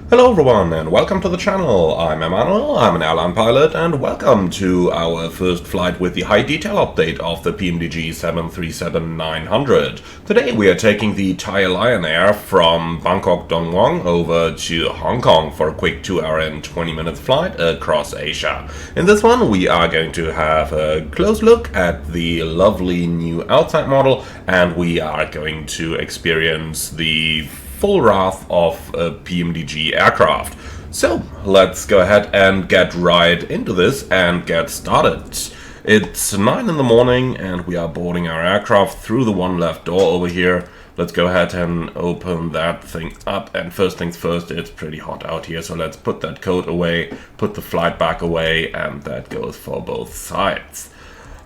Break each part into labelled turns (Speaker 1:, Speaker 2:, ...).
Speaker 1: Hello everyone and welcome to the channel. I'm Emmanuel, I'm an airline pilot, and welcome to our first flight with the high detail update of the PMDG 737-900. Today we are taking the Thai Lion Air from Bangkok Dongwon over to Hong Kong for a quick 2-hour and 20-minute flight across Asia. In this one we are going to have a close look at the lovely new outside model, and we are going to experience the full wrath of a PMDG aircraft. So let's go ahead and get right into this and get started. It's 9 in the morning and we are boarding our aircraft through the one left door over here. Let's go ahead and open that thing up, and first things first, it's pretty hot out here, so let's put that coat away, put the flight bag away, and that goes for both sides.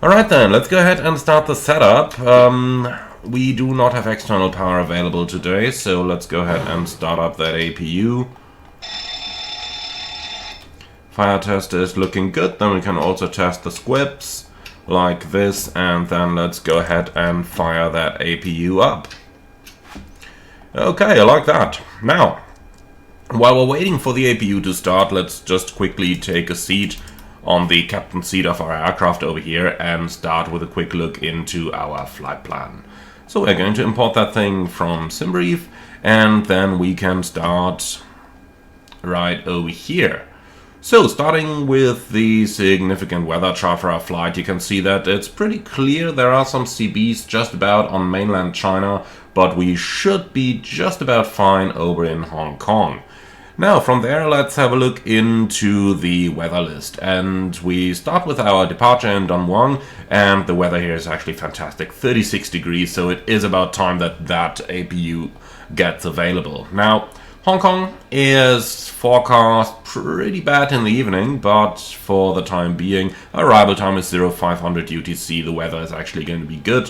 Speaker 1: Alright then, let's go ahead and start the setup. We do not have external power available today, so let's go ahead and start up that APU. Fire test is looking good. Then we can also test the squibs like this, and then let's go ahead and fire that APU up. Okay, I like that. Now, while we're waiting for the APU to start, let's just quickly take a seat on the captain's seat of our aircraft over here and start with a quick look into our flight plan. So we're going to import that thing from SimBrief, and then we can start right over here. So starting with the significant weather chart for our flight, you can see that it's pretty clear. There are some CBs just about on mainland China, but we should be just about fine over in Hong Kong. Now from there, let's have a look into the weather list, and we start with our departure in Dongwon, and the weather here is actually fantastic, 36 degrees, so it is about time that that APU gets available. Now Hong Kong is forecast pretty bad in the evening, but for the time being, arrival time is 0500 UTC. The weather is actually going to be good,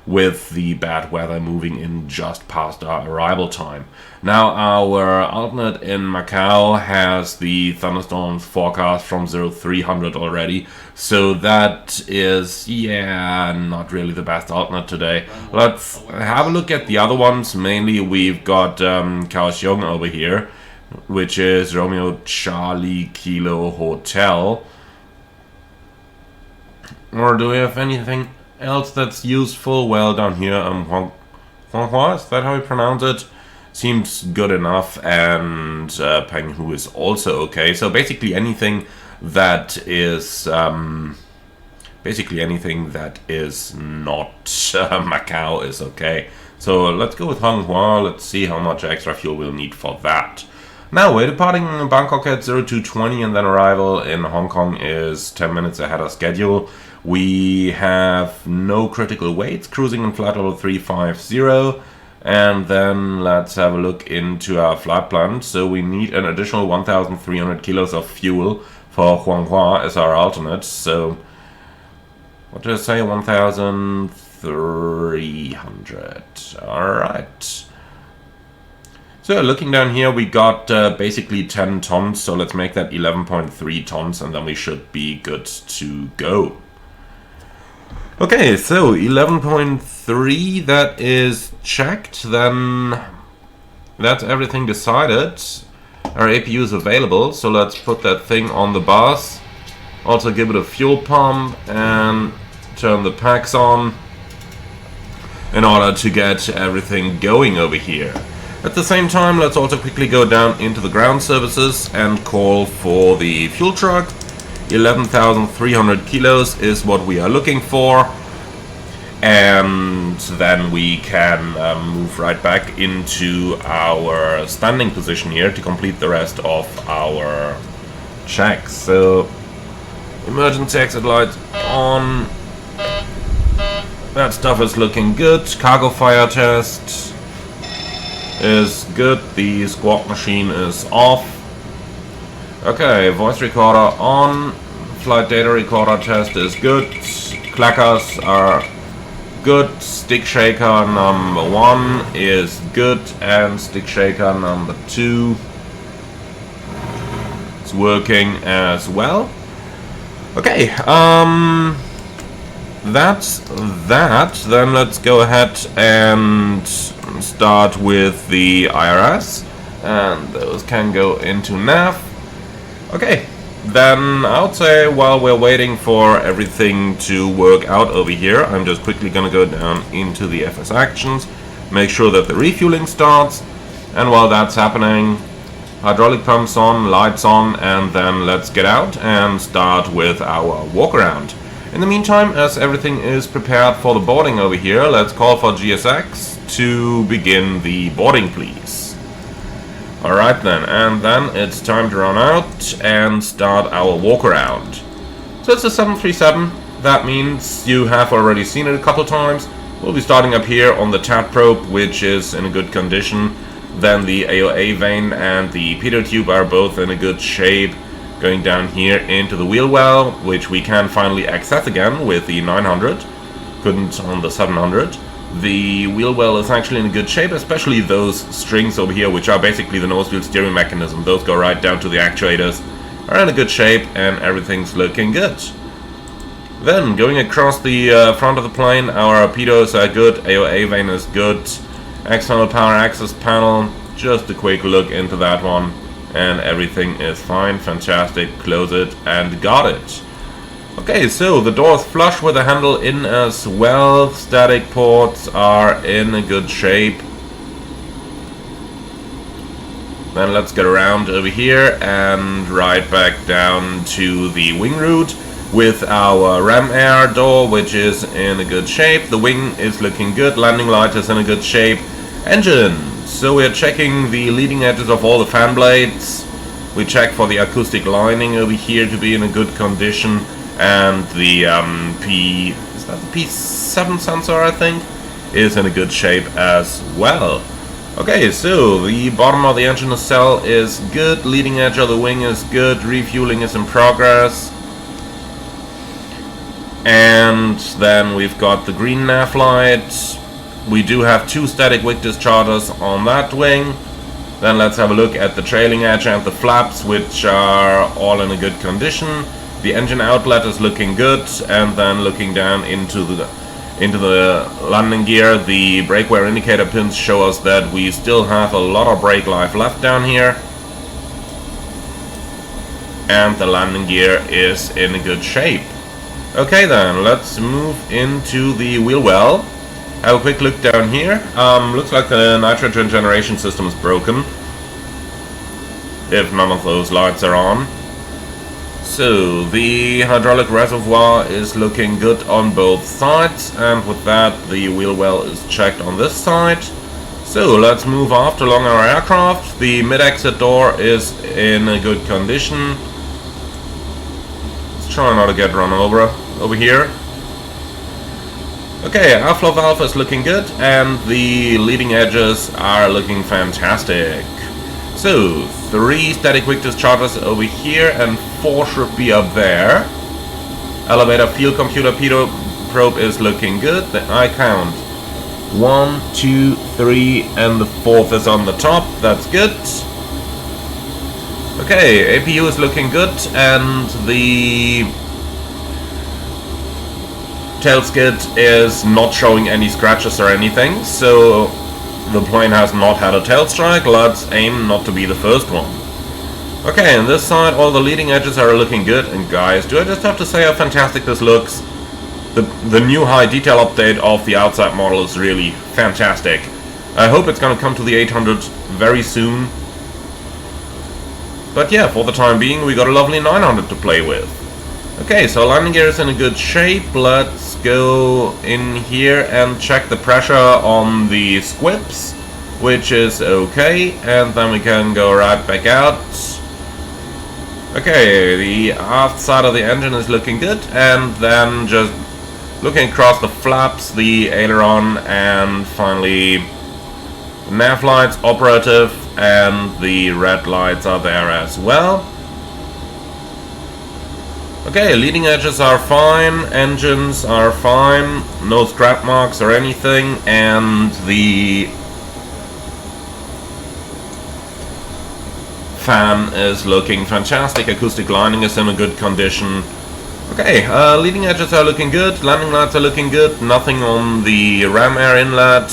Speaker 1: with the bad weather moving in just past our arrival time. Now our alternate in Macau has the thunderstorms forecast from 0300 already, so that is, yeah, not really the best alternate today. Let's have a look at the other ones. Mainly we've got Kaohsiung over here, which is Romeo Charlie Kilo Hotel. Or do we have anything else that's useful? Well, down here, Huanghua, is that how you pronounce it? Seems good enough, and Penghu is also okay. So basically anything that is not Macau is okay. So let's go with Honghua. Let's see how much extra fuel we'll need for that. Now we're departing Bangkok at 0220, and then arrival in Hong Kong is 10 minutes ahead of schedule. We have no critical weights, cruising in flight level 350, and then let's have a look into our flight plan. So we need an additional 1,300 kilos of fuel for Huanghua as our alternate. So what did I say? 1,300. Alright. So looking down here, we got basically 10 tons, so let's make that 11.3 tons, and then we should be good to go. Okay, so 11.3, that is checked. Then that's everything decided. Our APU is available, so let's put that thing on the bus. Also give it a fuel pump and turn the packs on in order to get everything going over here. At the same time, let's also quickly go down into the ground services and call for the fuel truck. 11,300 kilos is what we are looking for, and then we can move right back into our standing position here to complete the rest of our checks. So emergency exit lights on, that stuff is looking good. Cargo fire test is good, the squawk machine is off. Okay, voice recorder on, flight data recorder test is good, clackers are good, stick shaker number 1 is good, and stick shaker number 2 is working as well. Okay, that's that. Then let's go ahead and start with the IRS. And those can go into nav. Okay, then I would say while we're waiting for everything to work out over here, I'm just quickly gonna go down into the FS actions, make sure that the refueling starts, and while that's happening, hydraulic pumps on, lights on, and then let's get out and start with our walk around. In the meantime, as everything is prepared for the boarding over here, let's call for GSX to begin the boarding, please. Alright then, and then it's time to run out and start our walk around. So it's a 737, that means you have already seen it a couple times. We'll be starting up here on the TAT probe, which is in a good condition. Then the AOA vane and the pitot tube are both in a good shape. Going down here into the wheel well, which we can finally access again with the 900. Couldn't on the 700. The wheel well is actually in a good shape, especially those strings over here, which are basically the nose wheel steering mechanism. Those go right down to the actuators. Are in a good shape and everything's looking good. Then going across the front of the plane, our pitos are good, AOA vane is good. External power access panel, just a quick look into that one, and everything is fine, fantastic, close it, and got it. Okay, so the door is flush with the handle in as well, static ports are in a good shape. Then let's get around over here and right back down to the wing route with our ram air door, which is in a good shape. The wing is looking good, landing light is in a good shape. Engine, so we're checking the leading edges of all the fan blades. We check for the acoustic lining over here to be in a good condition, and the P7 sensor, I think, is in a good shape as well. Okay, so the bottom of the engine nacelle is good, leading edge of the wing is good, refueling is in progress. And then we've got the green nav light. We do have 2 static wick dischargers on that wing. Then let's have a look at the trailing edge and the flaps, which are all in a good condition. The engine outlet is looking good, and then looking down into the landing gear, the brake wear indicator pins show us that we still have a lot of brake life left down here. And the landing gear is in a good shape. Okay then, let's move into the wheel well. Have a quick look down here. Looks like the nitrogen generation system is broken, if none of those lights are on. So the hydraulic reservoir is looking good on both sides, and with that the wheel well is checked on this side. So let's move aft along our aircraft. The mid-exit door is in a good condition. Let's try not to get run over here. Okay, airflow valve is looking good, and the leading edges are looking fantastic. So, 3 static wick dischargers over here, and 4 should be up there. Elevator field computer pitot probe is looking good. I count 1, 2, 3, and the 4th is on the top. That's good. Okay, APU is looking good, and the tail skid is not showing any scratches or anything, so the plane has not had a tail strike. Let's aim not to be the first one. Okay, on this side all the leading edges are looking good, and guys, do I just have to say how fantastic this looks? The new high detail update of the outside model is really fantastic. I hope it's gonna come to the 800 very soon. But yeah, for the time being we got a lovely 900 to play with. Okay, so landing gear is in a good shape. Let's go in here and check the pressure on the squibs, which is okay, and then we can go right back out. Okay, the aft side of the engine is looking good, and then just looking across the flaps, the aileron, and finally the nav lights operative, and the red lights are there as well. Okay, leading edges are fine, engines are fine, no scrap marks or anything, and the fan is looking fantastic, acoustic lining is in a good condition. Okay, leading edges are looking good, landing lights are looking good, nothing on the ram air inlet.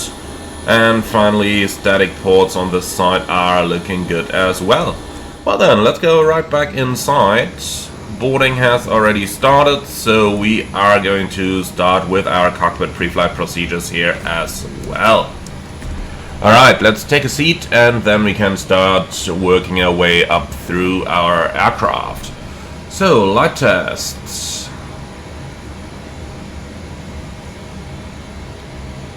Speaker 1: And finally, static ports on this side are looking good as well. Well then, let's go right back inside. Boarding has already started, so we are going to start with our cockpit pre-flight procedures here as well. Alright, let's take a seat and then we can start working our way up through our aircraft. So, light tests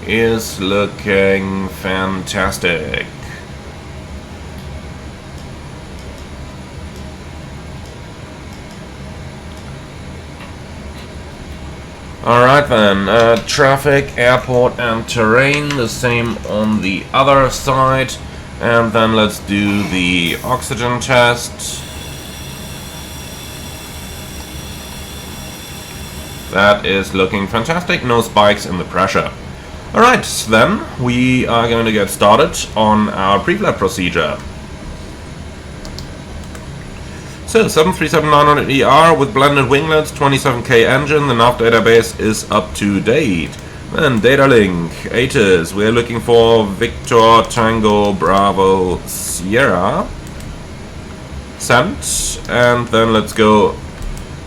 Speaker 1: is looking fantastic. Alright then, traffic, airport and terrain, the same on the other side. And then let's do the oxygen test. That is looking fantastic, no spikes in the pressure. Alright, then we are going to get started on our pre-flight procedure. So, 737-900ER with blended winglets, 27K engine, the nav database is up to date. Then data link, ATIS, we are looking for Victor Tango Bravo Sierra. Sent, and then let's go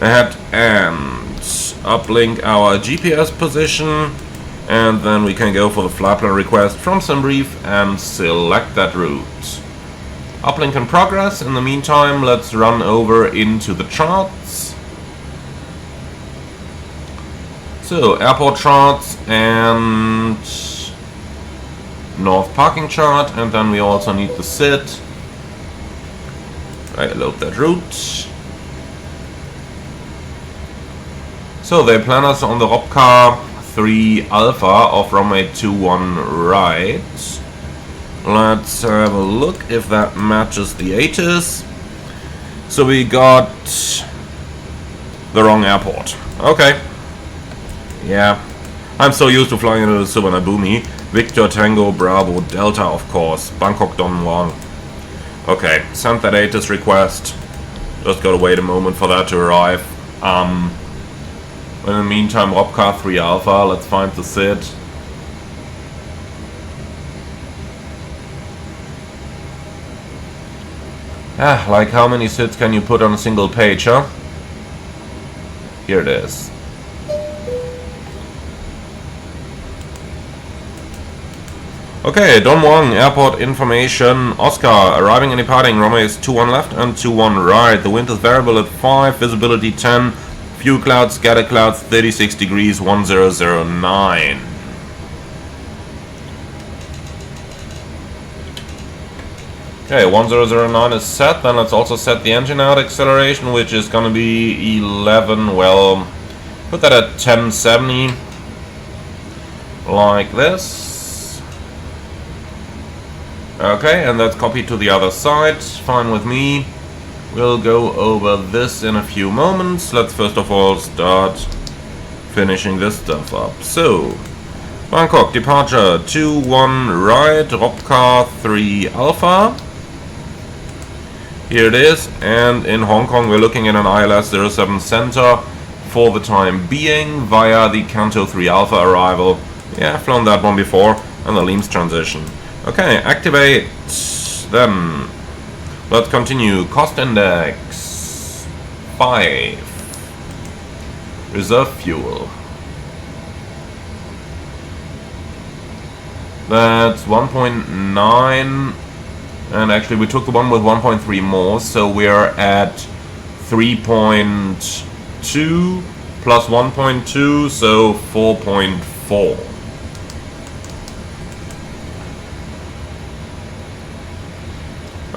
Speaker 1: ahead and uplink our GPS position, and then we can go for the flight plan request from SimBrief and select that route. Uplink in progress. In the meantime, let's run over into the charts. So, airport charts and north parking chart, and then we also need the SID. Right, load that route. So, they plan us on the Robcar 3 Alpha off runway 21 right. Let's have a look if that matches the ATIS. So we got the wrong airport. Okay. Yeah. I'm so used to flying into the Suvarnabhumi. Victor Tango Bravo Delta, of course. Bangkok Don Wang. Okay. Sent that ATIS request. Just gotta wait a moment for that to arrive. In the meantime, Robcar 3 Alpha. Let's find the SID. Like how many SIDs can you put on a single page, huh? Here it is. Okay, Don Wang, airport information. Oscar, arriving and departing, runway is 21 left and 21 right. The wind is variable at 5, visibility 10, few clouds, scatter clouds, 36 degrees, 1009. Okay, 1009 is set, then let's also set the engine out acceleration, which is going to be 11, well, put that at 1070, like this. Okay, and that's copied to the other side, fine with me. We'll go over this in a few moments. Let's first of all start finishing this stuff up. So, Bangkok, departure 21 right, Robcar 3 Alpha. Here it is, and in Hong Kong we're looking at an ILS 07 center for the time being via the Canto 3 Alpha arrival. Yeah, I've flown that one before, and the Leams transition. Okay, activate. Then let's continue. Cost index 5. Reserve fuel. That's 1.9. And actually we took the one with 1.3 more, so we're at 3.2 plus 1.2, so 4.4.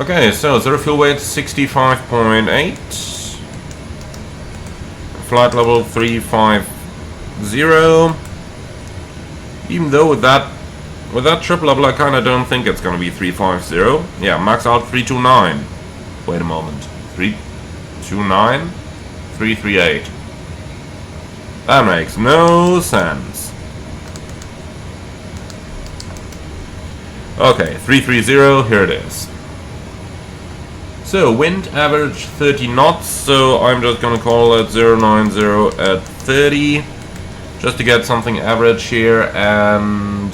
Speaker 1: Okay, so zero fuel weight 65.8. Flight level 350. Even though with that triple level, I kind of don't think it's going to be 350. Yeah, max out 329. Wait a moment. 329? 338. That makes no sense. Okay, 330, here it is. So, wind average 30 knots, so I'm just going to call it 090 at 30. Just to get something average here, and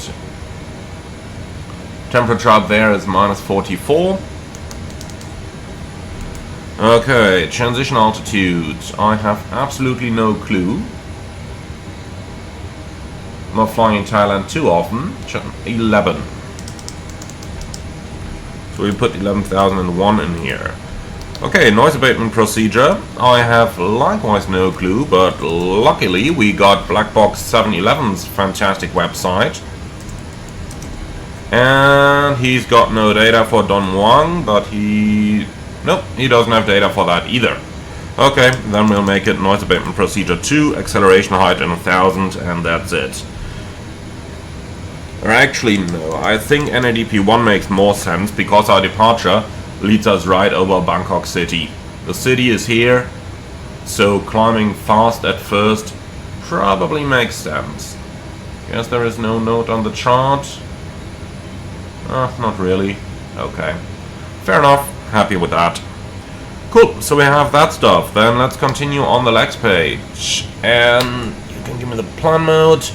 Speaker 1: Temperature up there is -44. Okay, transition altitude. I have absolutely no clue. Not flying in Thailand too often. 11. So we put 11,001 in here. Okay, noise abatement procedure. I have likewise no clue, but luckily we got Blackbox 711's fantastic website. And he's got no data for Don Muang, but nope, he doesn't have data for that either. Okay, then we'll make it noise abatement procedure 2, acceleration height in 1000, and that's it. Or actually, no, I think NADP 1 makes more sense because our departure leads us right over Bangkok city. The city is here, so climbing fast at first probably makes sense. Guess there is no note on the chart. Not really. Okay. Fair enough. Happy with that. Cool, so we have that stuff. Then let's continue on the legs page. And you can give me the plan mode.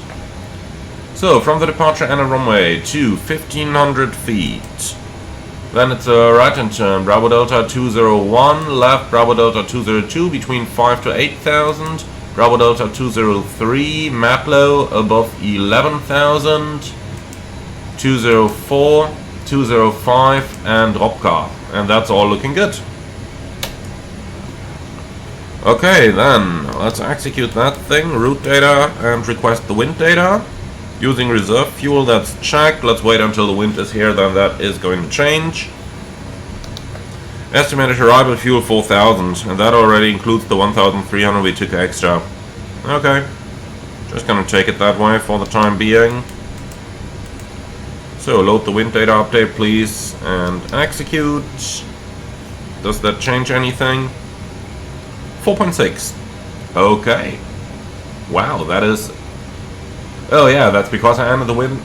Speaker 1: So, from the departure and a runway to 1500 feet. Then it's a right-hand turn, Bravo Delta 201, left Bravo Delta 202 between 5 to 8,000, Bravo Delta 203, Matlow above 11,000, 204, 205 and Dropcar. And that's all looking good. Okay, then let's execute that thing, route data, and request the wind data. Using reserve fuel, that's checked. Let's wait until the wind is here, then that is going to change. Estimated arrival fuel 4,000, and that already includes the 1,300 we took extra. Okay, just gonna take it that way for the time being. So load the wind data update please, and execute. Does that change anything? 4.6. Okay. Wow, that is... Oh yeah, that's because I ended the wind.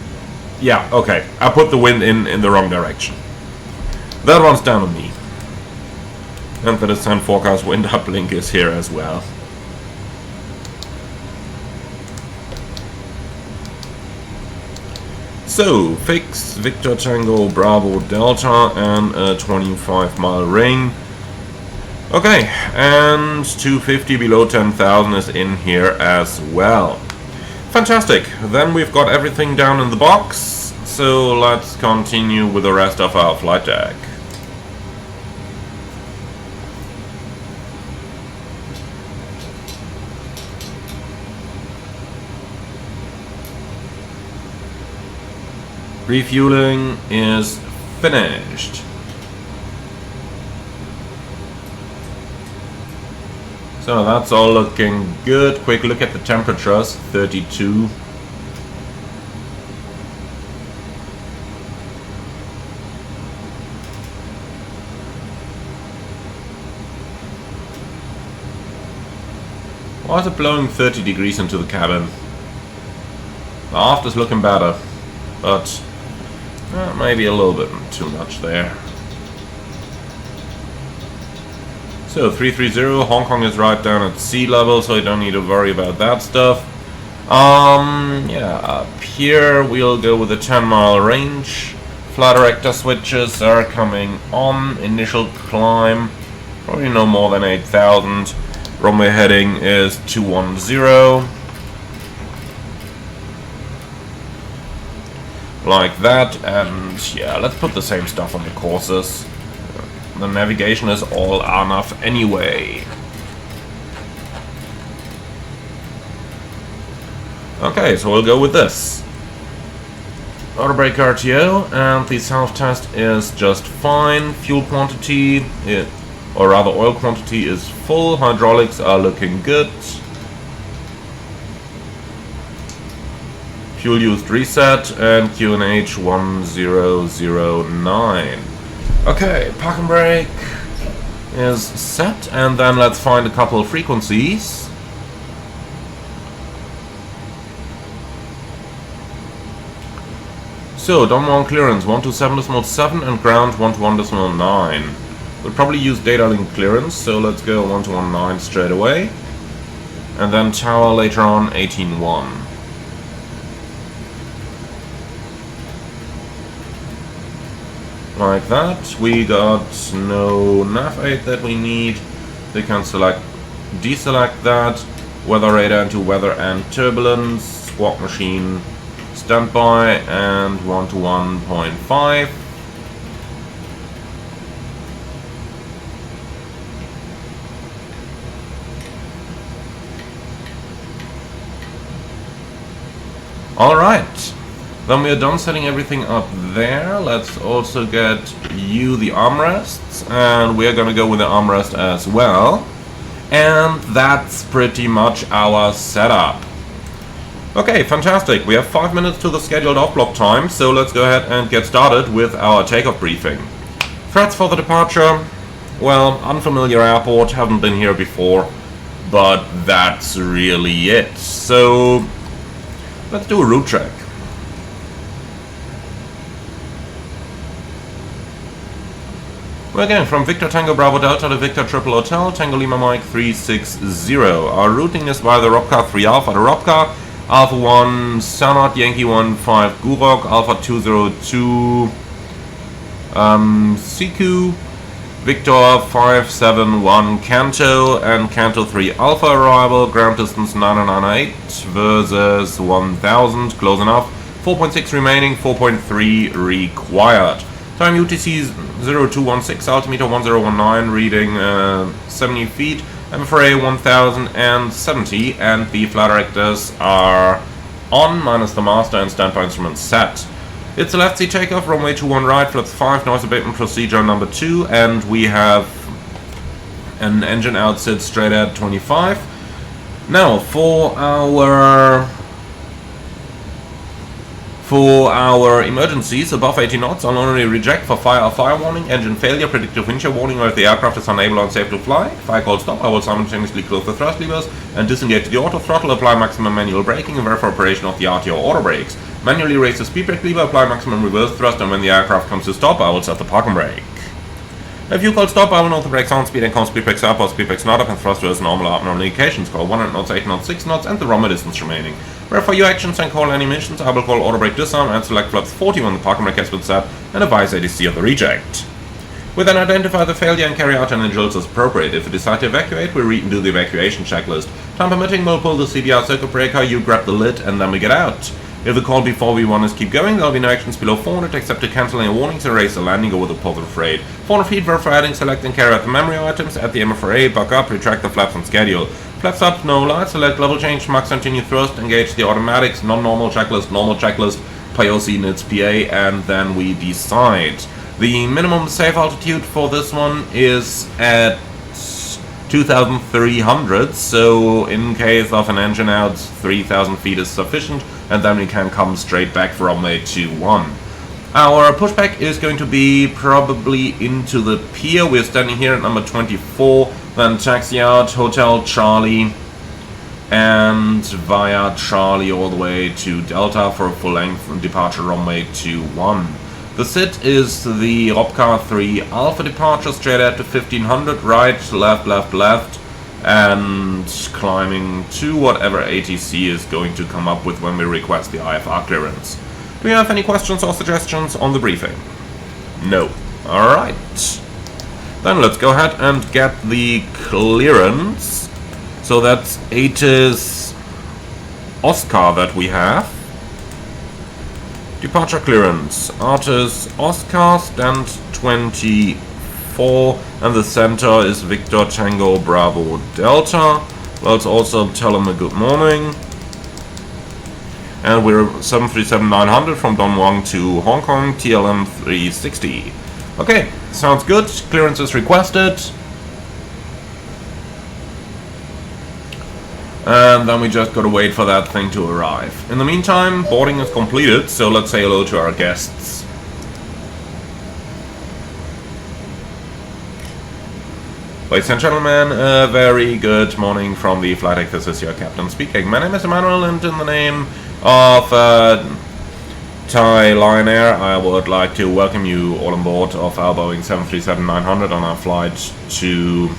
Speaker 1: Yeah, okay. I put the wind in the wrong direction. That one's down on me. And the descent forecast wind uplink is here as well. So, fix Victor Tango Bravo Delta and a 25-mile ring. Okay, and 250 below 10,000 is in here as well. Fantastic, then we've got everything down in the box, so let's continue with the rest of our flight deck. Refueling is finished. So that's all looking good. Quick look at the temperatures, 32. Why is it blowing 30 degrees into the cabin? The aft is looking better, but maybe a little bit too much there. So 330, Hong Kong is right down at sea level, so you don't need to worry about that stuff. Yeah, up here we'll go with a 10-mile range. Flight director switches are coming on. Initial climb, probably no more than 8,000. Runway heading is 210. Like that, and yeah, let's put the same stuff on the courses. The navigation is all enough anyway. Okay, so we'll go with this. Auto brake RTO, and the self-test is just fine. Fuel quantity, or rather oil quantity, is full. Hydraulics are looking good. Fuel used reset, and QNH 1009. Okay, park and brake is set, and then let's find a couple of frequencies. So, Don clearance 127.7 and ground 121.9. We'll probably use data link clearance, so let's go 121.9 straight away. And then tower later on 18.1. like that. We got no nav aid that we need. We can deselect that. Weather radar into weather and turbulence. Squawk machine standby and 1 to 1.5. Alright, then we are done setting everything up there. Let's also get you the armrests, and we are gonna go with the armrest as well. And that's pretty much our setup. Okay, fantastic. We have 5 minutes to the scheduled off-block time, so let's go ahead and get started with our takeoff briefing. Threats for the departure. Well, unfamiliar airport, haven't been here before, but that's really it. So let's do a route check. We're going from Victor Tango Bravo Delta to Victor Triple Hotel, Tango Lima Mike 360. Our routing is via the Robcar 3 Alpha to Robcar, Alpha 1 Sanat, Yankee 15 Gurok, Alpha 202 Siku, Victor 571 Kanto, and Kanto 3 Alpha arrival, ground distance 998 versus 1000, close enough, 4.6 remaining, 4.3 required. Time UTC 0216, altimeter 1019, reading 70 feet, MFRA 1070, and the flight directors are on, minus the master, and standby instruments set. It's a left seat takeoff, runway 21 right, flaps 5, noise abatement procedure number 2, and we have an engine outset straight at 25. Now, for our emergencies, above 80 knots, I'll only reject for fire warning, engine failure, predictive wind shear warning, or if the aircraft is unable or unsafe to fly. If I call stop, I will simultaneously close the thrust levers and disengage the auto throttle, apply maximum manual braking, and verify operation of the RTO auto brakes. Manually raise the speed brake lever, apply maximum reverse thrust, and when the aircraft comes to stop, I will set the parking brake. If you call stop, I will note the brakes on, speed and count speed brakes up or speed brakes not up, and thruster as normal or abnormal indications. Call 100 knots, 8 knots, 6 knots, and the runway distance remaining. Verify your actions and call any missions. I will call auto brake disarm and select flaps 40 when the parking brake has been set, and advise ADC of the reject. We then identify the failure and carry out any drills as appropriate. If we decide to evacuate, we read and do the evacuation checklist. Time permitting, we'll pull the CBR circuit breaker, you grab the lid, and then we get out. If the call before we want us keep going, there will be no actions below 400 except to cancel any warnings and raise the landing over the positive rate. 400 feet, verify adding, select and carry out the memory items, add the MFRA, buck up, retract the flaps on schedule. Flaps up, no light, select level change, max continue thrust, engage the automatics, non-normal checklist, normal checklist, POC NITS PA, and then we decide. The minimum safe altitude for this one is at 2,300, so in case of an engine out, 3,000 feet is sufficient, and then we can come straight back for runway 21. Our pushback is going to be probably into the pier. We're standing here at number 24, then taxi out, Hotel Charlie, and via Charlie all the way to Delta for a full-length departure runway 21. The sit is the Robcar 3 Alpha departure, straight out to 1500, right, left, and climbing to whatever ATC is going to come up with when we request the IFR clearance. Do you have any questions or suggestions on the briefing? No. Alright. Then let's go ahead and get the clearance. So that's ATIS Oscar that we have. Departure clearance. ATIS Oscar, stand 24, and the center is Victor Tango Bravo Delta. Let's also tell him a good morning. And we're 737-900 from Dongwang to Hong Kong, TLM 360. Okay, sounds good. Clearance is requested. And then we just gotta wait for that thing to arrive. In the meantime, boarding is completed, so let's say hello to our guests. Ladies and gentlemen, a very good morning from the flight deck. This is your captain speaking. My name is Emmanuel, and in the name of Thai Lion Air, I would like to welcome you all on board of our Boeing 737-900 on our flight to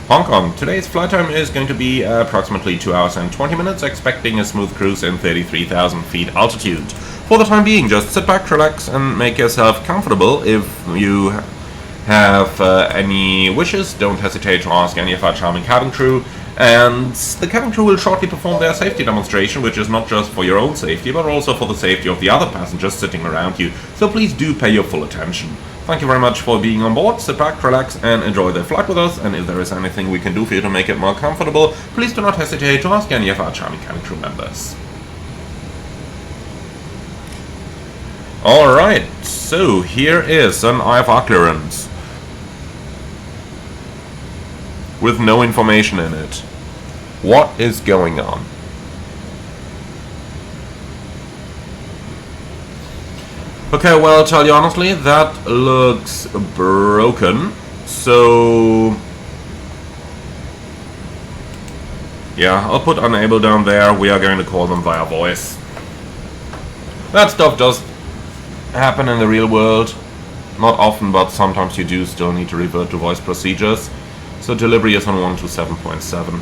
Speaker 1: Hong Kong. Today's flight time is going to be approximately 2 hours and 20 minutes, expecting a smooth cruise in 33,000 feet altitude. for the time being, just sit back, relax, and make yourself comfortable. If you have any wishes, don't hesitate to ask any of our charming cabin crew. And the cabin crew will shortly perform their safety demonstration, which is not just for your own safety, but also for the safety of the other passengers sitting around you. So please do pay your full attention. Thank you very much for being on board. Sit back, relax, and enjoy the flight with us. And if there is anything we can do for you to make it more comfortable, please do not hesitate to ask any of our charming cabin crew members. Alright, so here is an IFR clearance with no information in it. What is going on? Okay, well, I'll tell you honestly, that looks broken. So yeah, I'll put unable down there. We are going to call them via voice. That stuff does happen in the real world. Not often, but sometimes you do still need to revert to voice procedures. So delivery is on 127.7.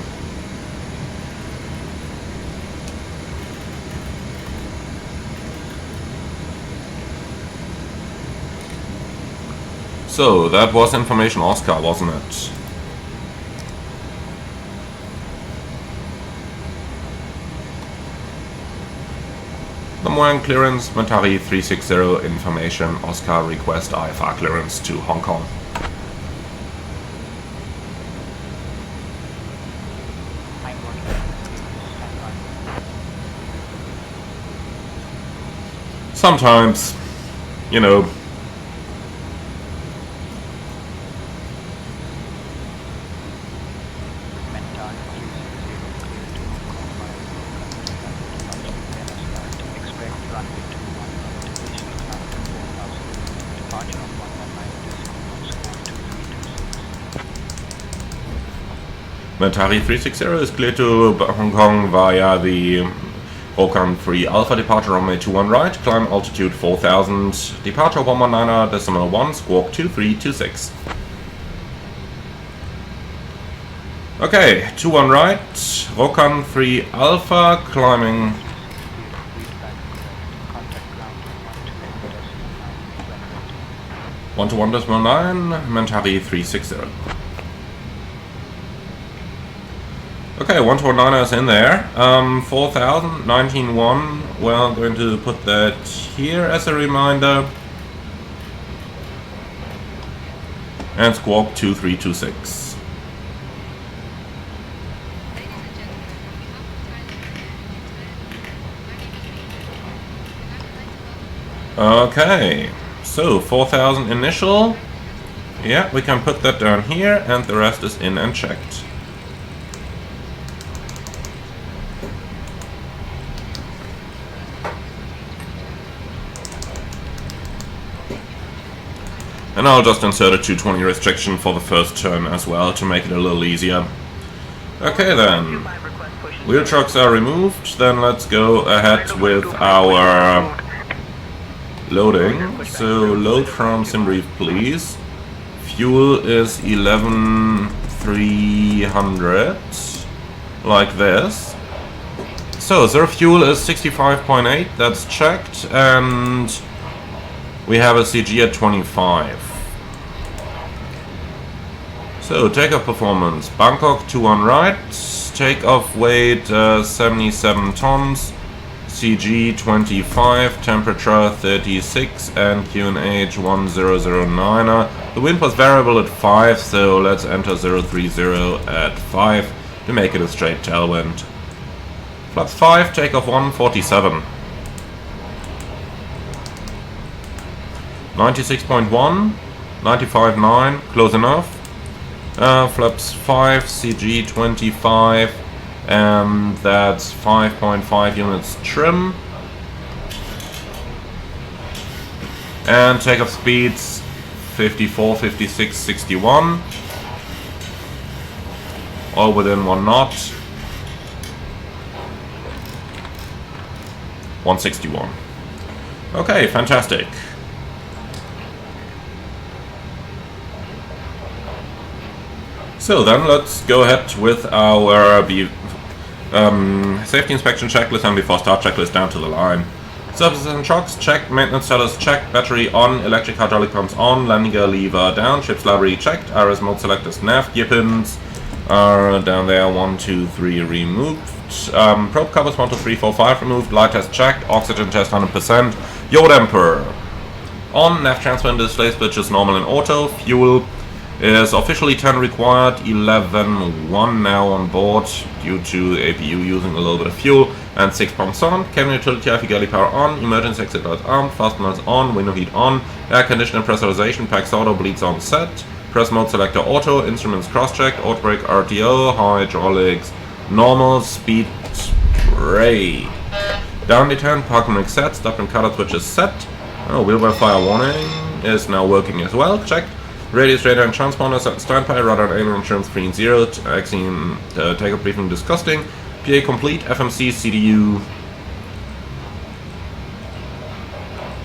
Speaker 1: So that was information Oscar, wasn't it? The Boeing clearance, Matari 360, information Oscar, request IFR clearance to Hong Kong. Sometimes, you know, Matari 360 is clear to Hong Kong via the Okan 3 Alpha departure runway 21 right, climb altitude 4000, departure 119.1, squawk 2326. Okay, 21 right, Okan 3 Alpha, climbing 121.9, Matari 360. Okay, 129 is in there. 4000, 19.1. Well, I'm going to put that here as a reminder. And squawk 2326. Okay, so 4000 initial. Yeah, we can put that down here, and the rest is in and checked. And I'll just insert a 220 restriction for the first turn as well to make it a little easier. Okay then, wheel trucks are removed, then let's go ahead with our loading. So load from SimBrief please. Fuel is 11,300, like this. So zero fuel is 65.8, that's checked, and we have a CG at 25. So takeoff performance, Bangkok 21 right, takeoff weight 77 tons, CG 25, temperature 36, and QNH 1009. The wind was variable at 5, so let's enter 030 at 5 to make it a straight tailwind. Flaps 5, takeoff 147. 96.1, 95.9, close enough. Flaps 5, CG 25, and that's 5.5 units trim. And takeoff speeds 54, 56, 61. All within 1 knot. 161. Okay, fantastic. So then let's go ahead with our safety inspection checklist and before start checklist down to the line. Surfaces and shocks, checked. Maintenance status, checked. Battery on. Electric hydraulic pumps on. Landing gear lever down. Ship's library checked. IRS mode selectors, nav gear pins are down there. 1, 2, 3 removed. Probe covers 1, 2, 3, 4, 5 removed. Light test checked. Oxygen test 100%. Yaw damper on. Nav transfer and display switch is normal and auto. Fuel is officially 10 required. 11.1 now on board due to APU using a little bit of fuel. And 6 pumps on. Cabin utility IV galley power on. Emergency exit lights armed. Fasteners on. Window heat on. Air conditioner pressurization. Packs auto. Bleeds on set. Press mode selector auto. Instruments cross-checked. Auto brake RTO. Hydraulics normal. Speed brake. Down detent. Parking brake set. Stop and cutter switch is set. Oh, wheel well fire warning is now working as well. Checked. Radius, radar, and transponder set standby. Radar and aileron insurance 3 and 0. Axiom takeoff briefing disgusting. PA complete. FMC CDU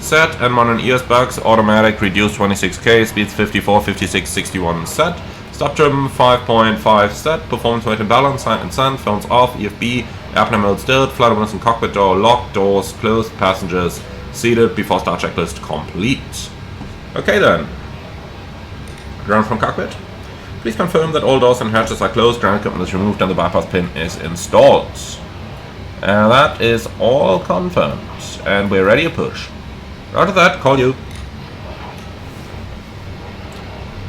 Speaker 1: set. and modern ES bugs. Automatic reduced 26k. Speeds 54, 56, 61 set. Stop trim 5.5 set. Performance weight and balance. Sign and send. Phones off. EFB. Airplane mode stilled. Flight awareness and cockpit door locked. Doors closed. Passengers seated. Before start checklist complete. Okay then. Ground from cockpit. Please confirm that all doors and hatches are closed, ground equipment is removed, and the bypass pin is installed. And that is all confirmed. And we're ready to push. After that, call you.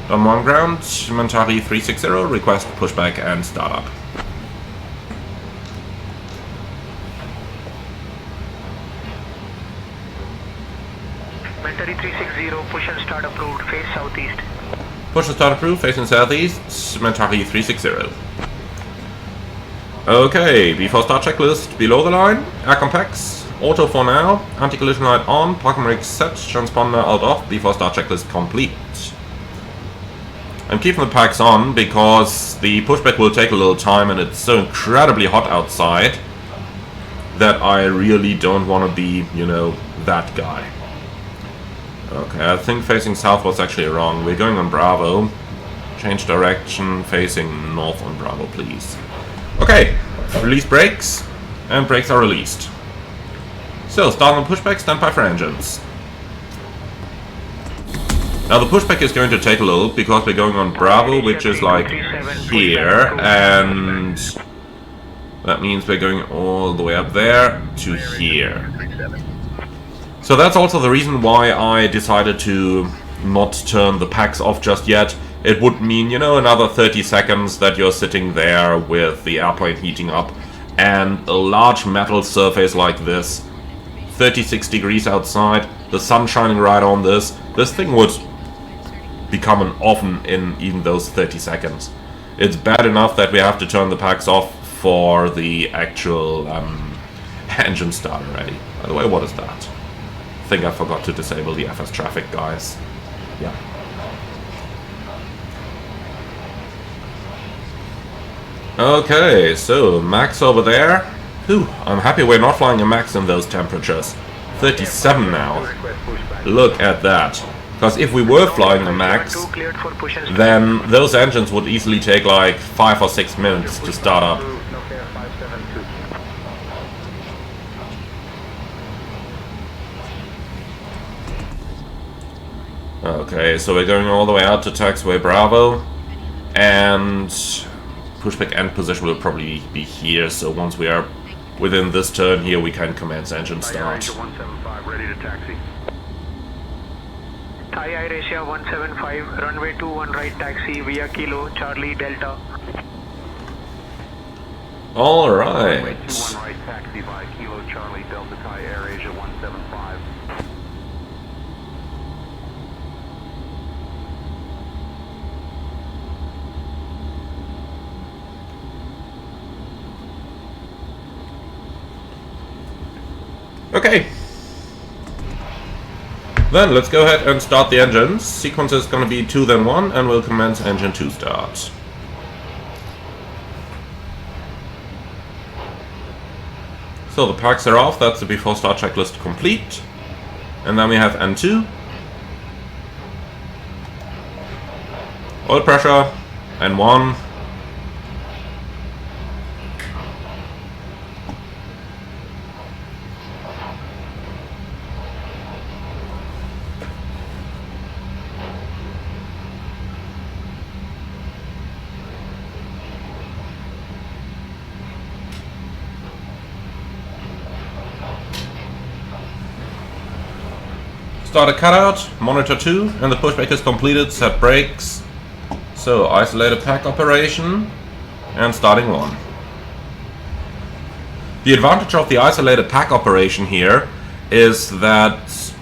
Speaker 1: On 1 ground, Mentari 360, request pushback and startup.
Speaker 2: Mentari 360, push and start approved, face southeast.
Speaker 1: Push and start approved, facing southeast, Mentari 360. Okay, before start checklist, below the line, air compacts, auto for now, anti-collision light on, parking brake set, transponder out off, before start checklist complete. I'm keeping the packs on because the pushback will take a little time and it's so incredibly hot outside that I really don't want to be, you know, that guy. Okay, I think facing south was actually wrong. We're going on Bravo. Change direction, facing north on Bravo, please. Okay, release brakes, and brakes are released. So, start on pushback, stand by for engines. Now the pushback is going to take a little, because we're going on Bravo, which is like here, and that means we're going all the way up there to here. So that's also the reason why I decided to not turn the packs off just yet. It would mean, you know, another 30 seconds that you're sitting there with the airplane heating up and a large metal surface like this, 36 degrees outside, the sun shining right on this. This thing would become an oven in even those 30 seconds. It's bad enough that we have to turn the packs off for the actual engine start already. By the way, what is that? I think I forgot to disable the FS traffic, guys. Yeah. Okay, so max over there. Whew, I'm happy we're not flying a max in those temperatures. 37 now. Look at that. Because if we were flying a max, then those engines would easily take like 5 or 6 minutes to start up. Okay, so we're going all the way out to taxiway Bravo, and pushback end position will probably be here, so once we are within this turn here, we can commence engine start.
Speaker 2: 175, ready to taxi. Thai AirAsia 175, runway 21 right taxi via Kilo, Charlie, Delta.
Speaker 1: Alright.
Speaker 2: Runway 21 right taxi via Kilo, Charlie, Delta, Thai AirAsia 175.
Speaker 1: Okay. Then let's go ahead and start the engines. Sequence is going to be 2 then 1, and we'll commence engine 2 start. So the packs are off, that's the before start checklist complete. And then we have N2. Oil pressure, N1. Start a cutout, monitor 2, and the pushback is completed, set brakes. So, isolated pack operation, and starting 1. The advantage of the isolated pack operation here is that,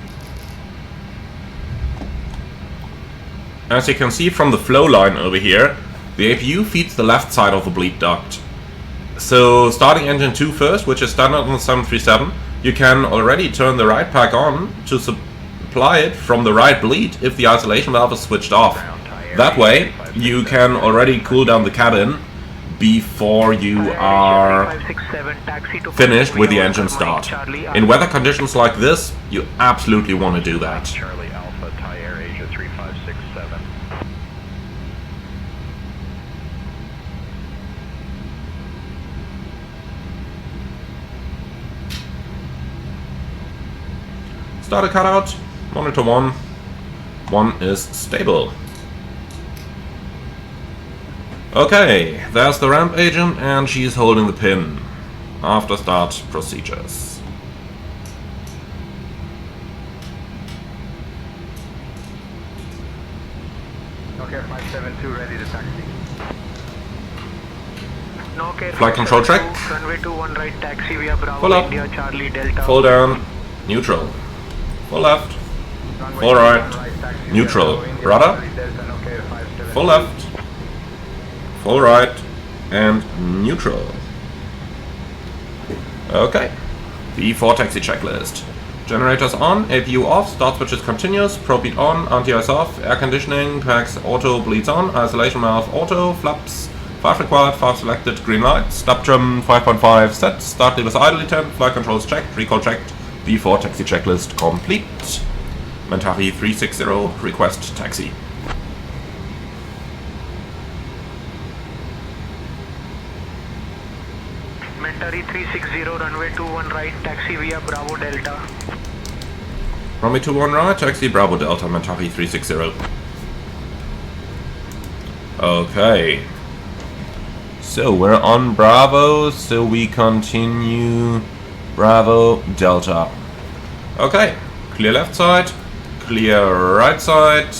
Speaker 1: as you can see from the flow line over here, the APU feeds the left side of the bleed duct. So, starting engine 2 first, which is standard on the 737, you can already turn the right pack on to supply it from the right bleed if the isolation valve is switched off. That way, you can already cool down the cabin before you are finished with the engine start. In weather conditions like this, you absolutely want to do that.
Speaker 3: Charlie Alpha, Thai Air Asia 3567.
Speaker 1: Start a cutout, monitor 1. 1 is stable. Okay, there's the ramp agent and she's holding the pin. After start procedures.
Speaker 2: Okay, 572 ready to taxi. Okay,
Speaker 1: Flight control check.
Speaker 2: Runway 21 right taxi via Bravo
Speaker 1: Full up.
Speaker 2: India Charlie Delta.
Speaker 1: Full down, neutral. Full left, full right, neutral. Rudder, full left, full right, and neutral. Okay. V4 taxi checklist. Generators on, APU off, start switch is continuous, probe beat on, anti-ice off, air conditioning, packs auto, bleeds on, isolation valve auto, flaps, 5 required, 5 selected, green light, stop trim 5.5 set, start levers idle intent, flight controls checked, recall checked, V4 taxi checklist complete. Mentari 360, request taxi.
Speaker 2: Mentari 360 runway 21 right taxi via Bravo Delta.
Speaker 1: Runway 21 right, taxi Bravo Delta, Mentari 360. Okay. So we're on Bravo, so we continue Bravo Delta. Okay, clear left side, clear right side.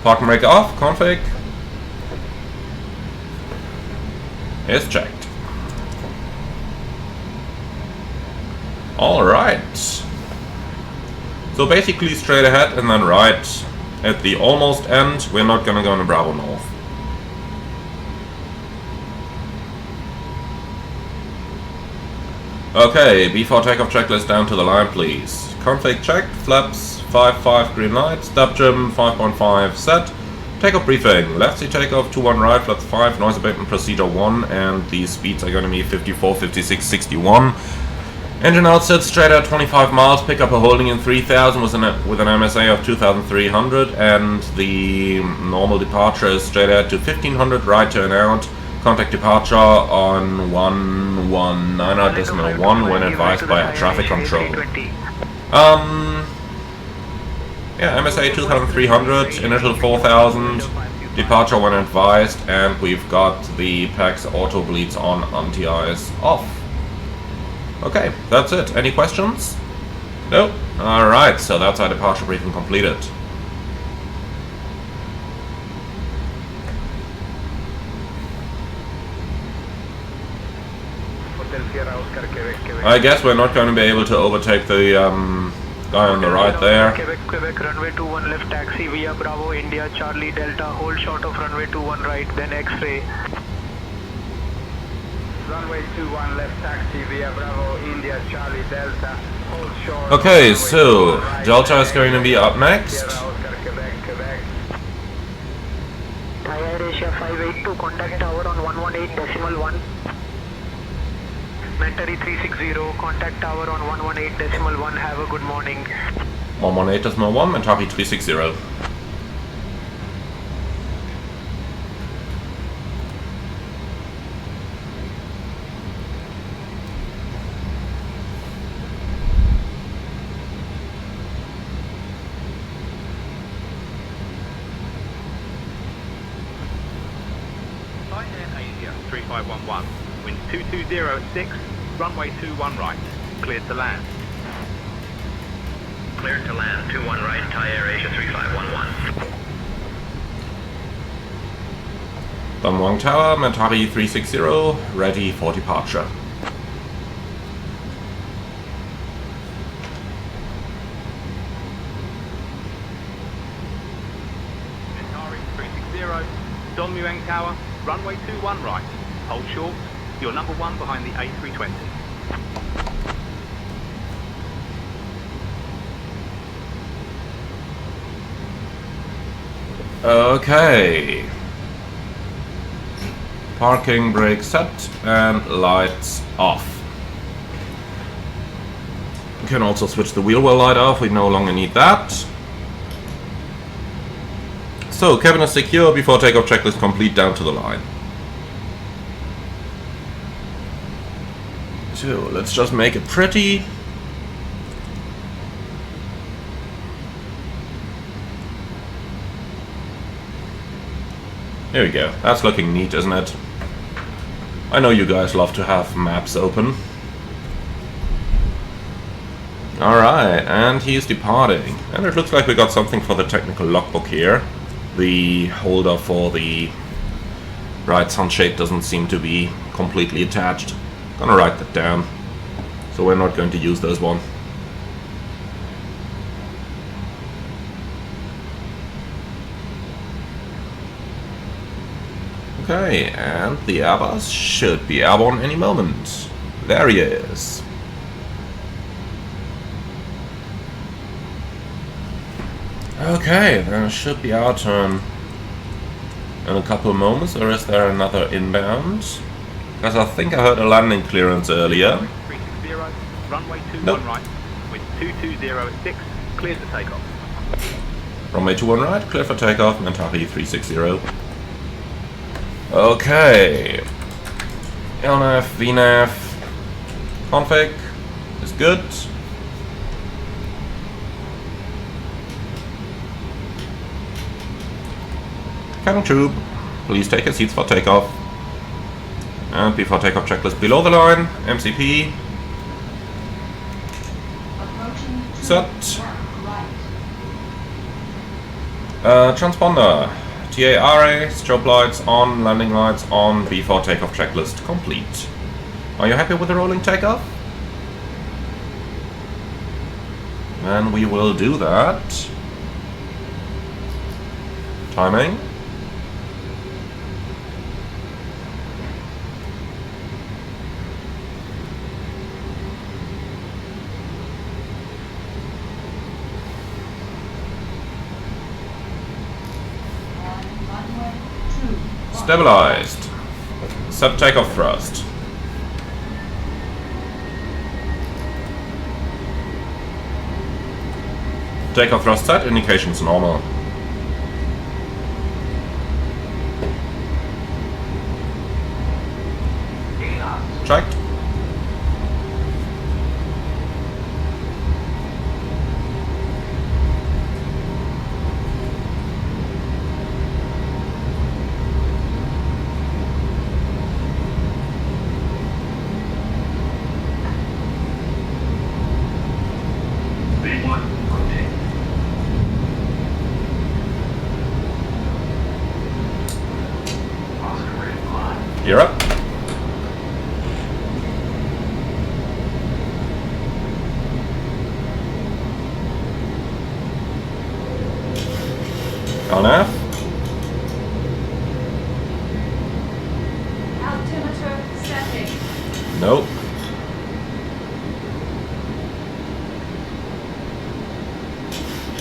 Speaker 1: Parking brake off, config. Is checked. Alright. So basically straight ahead and then right. At the almost end, we're not gonna go into Bravo North. Okay, B4 takeoff checklist down to the line, please. Config checked, flaps 5.5 green light, step trim 5.5 set. Takeoff briefing, left seat takeoff 21 right, flaps 5, noise abatement procedure 1, and the speeds are going to be 54, 56, 61. Engine outset straight at 25 miles, pickup a holding in 3000 with an MSA of 2300, and the normal departure is straight ahead to 1500, right turn out. Contact departure on 119.1 when advised by air traffic control. Yeah, MSA 2300, initial 4000, departure when advised, and we've got the PAX auto bleeds on, anti-ice off. Okay, that's it. Any questions? No? Alright, so that's our departure briefing completed. I guess we're not going to be able to overtake the guy on the right there.
Speaker 2: Quebec, runway 21 left taxi via Bravo India Charlie Delta, hold short of runway 21 right, then X-ray. Runway 21 left taxi via Bravo India Charlie Delta, hold short.
Speaker 1: Okay, so Delta is going to be up next.
Speaker 2: Thai Air Asia 582, contact tower on 118.1. Mentari 360, contact tower on 118.1. Have a good morning.
Speaker 1: 118.1, Mentari 360.
Speaker 3: Thai Air Asia 3511, wind 2206, runway 21 right.
Speaker 4: cleared to land.
Speaker 5: Cleared to land, 21 right, Thai Air Asia 3511.
Speaker 1: Dunwang Tower, Mentari 360, ready for departure.
Speaker 4: Mentari 360, Don Muang Tower, runway 21 right. Hold short, you're number 1 behind the A320.
Speaker 1: Okay. Parking brake set and lights off. We can also switch the wheel well light off, we no longer need that. So, cabin is secure, before takeoff checklist complete, down to the line. So, let's just make it pretty. There we go. That's looking neat, isn't it? I know you guys love to have maps open. Alright, and he's departing. And it looks like we got something for the technical logbook here. The holder for the right sunshade doesn't seem to be completely attached. Gonna write that down. So we're not going to use this one. Okay, and the Airbus should be airborne any moment. There he is. Okay, then it should be our turn in a couple of moments, or is there another inbound? Because I think I heard a landing clearance earlier.
Speaker 4: 360, runway 21
Speaker 1: Nope.
Speaker 4: right, with 220 at 6, cleared to takeoff.
Speaker 1: Runway 21 right, clear for takeoff, Mentari 360. Okay. LNAV, VNAV, config is good. Cabin tube, please take your seats for takeoff. And before takeoff checklist below the line, MCP. Set. Transponder. TARA, strobe lights on, landing lights on, before takeoff checklist complete. Are you happy with the rolling takeoff? Then we will do that. Timing. Stabilized. Set takeoff thrust. Takeoff thrust set, indications normal. Checked. Gear up. LNAV.
Speaker 6: Altimeter setting.
Speaker 1: Nope.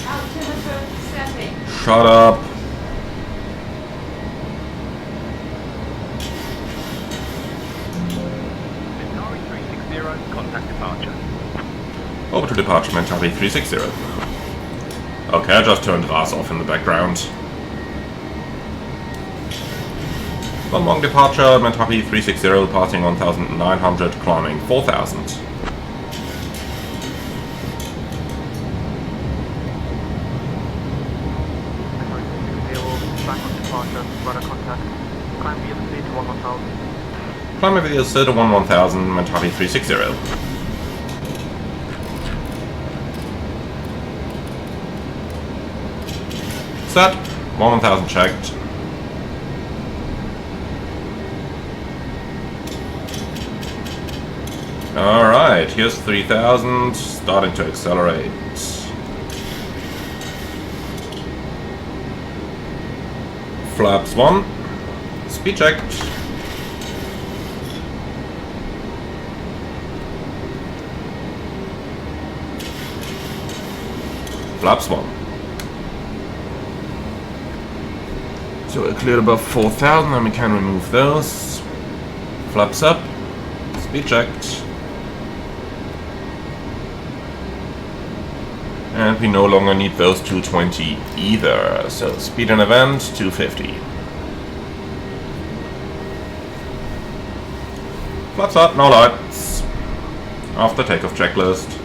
Speaker 6: Altimeter setting.
Speaker 1: Shut up.
Speaker 4: Mentari 360, contact departure.
Speaker 1: Over to departure, Mentari 360. Okay, I just turned RAS off in the background. Long departure, Mentari 360, passing 1,900, climbing 4,000.
Speaker 2: Back on departure, rudder contact. Climb via the speed to 11,000.
Speaker 1: Climb over the Sir to 11,000, Mentari 360. Set. 1000 checked. Alright, here's 3000, starting to accelerate. Flaps 1. Speed checked. Flaps 1. So we're cleared above 4000 and we can remove those. Flaps up. Speed checked. And we no longer need those 220 either. So speed and event 250. Flaps up, no lights. After takeoff checklist.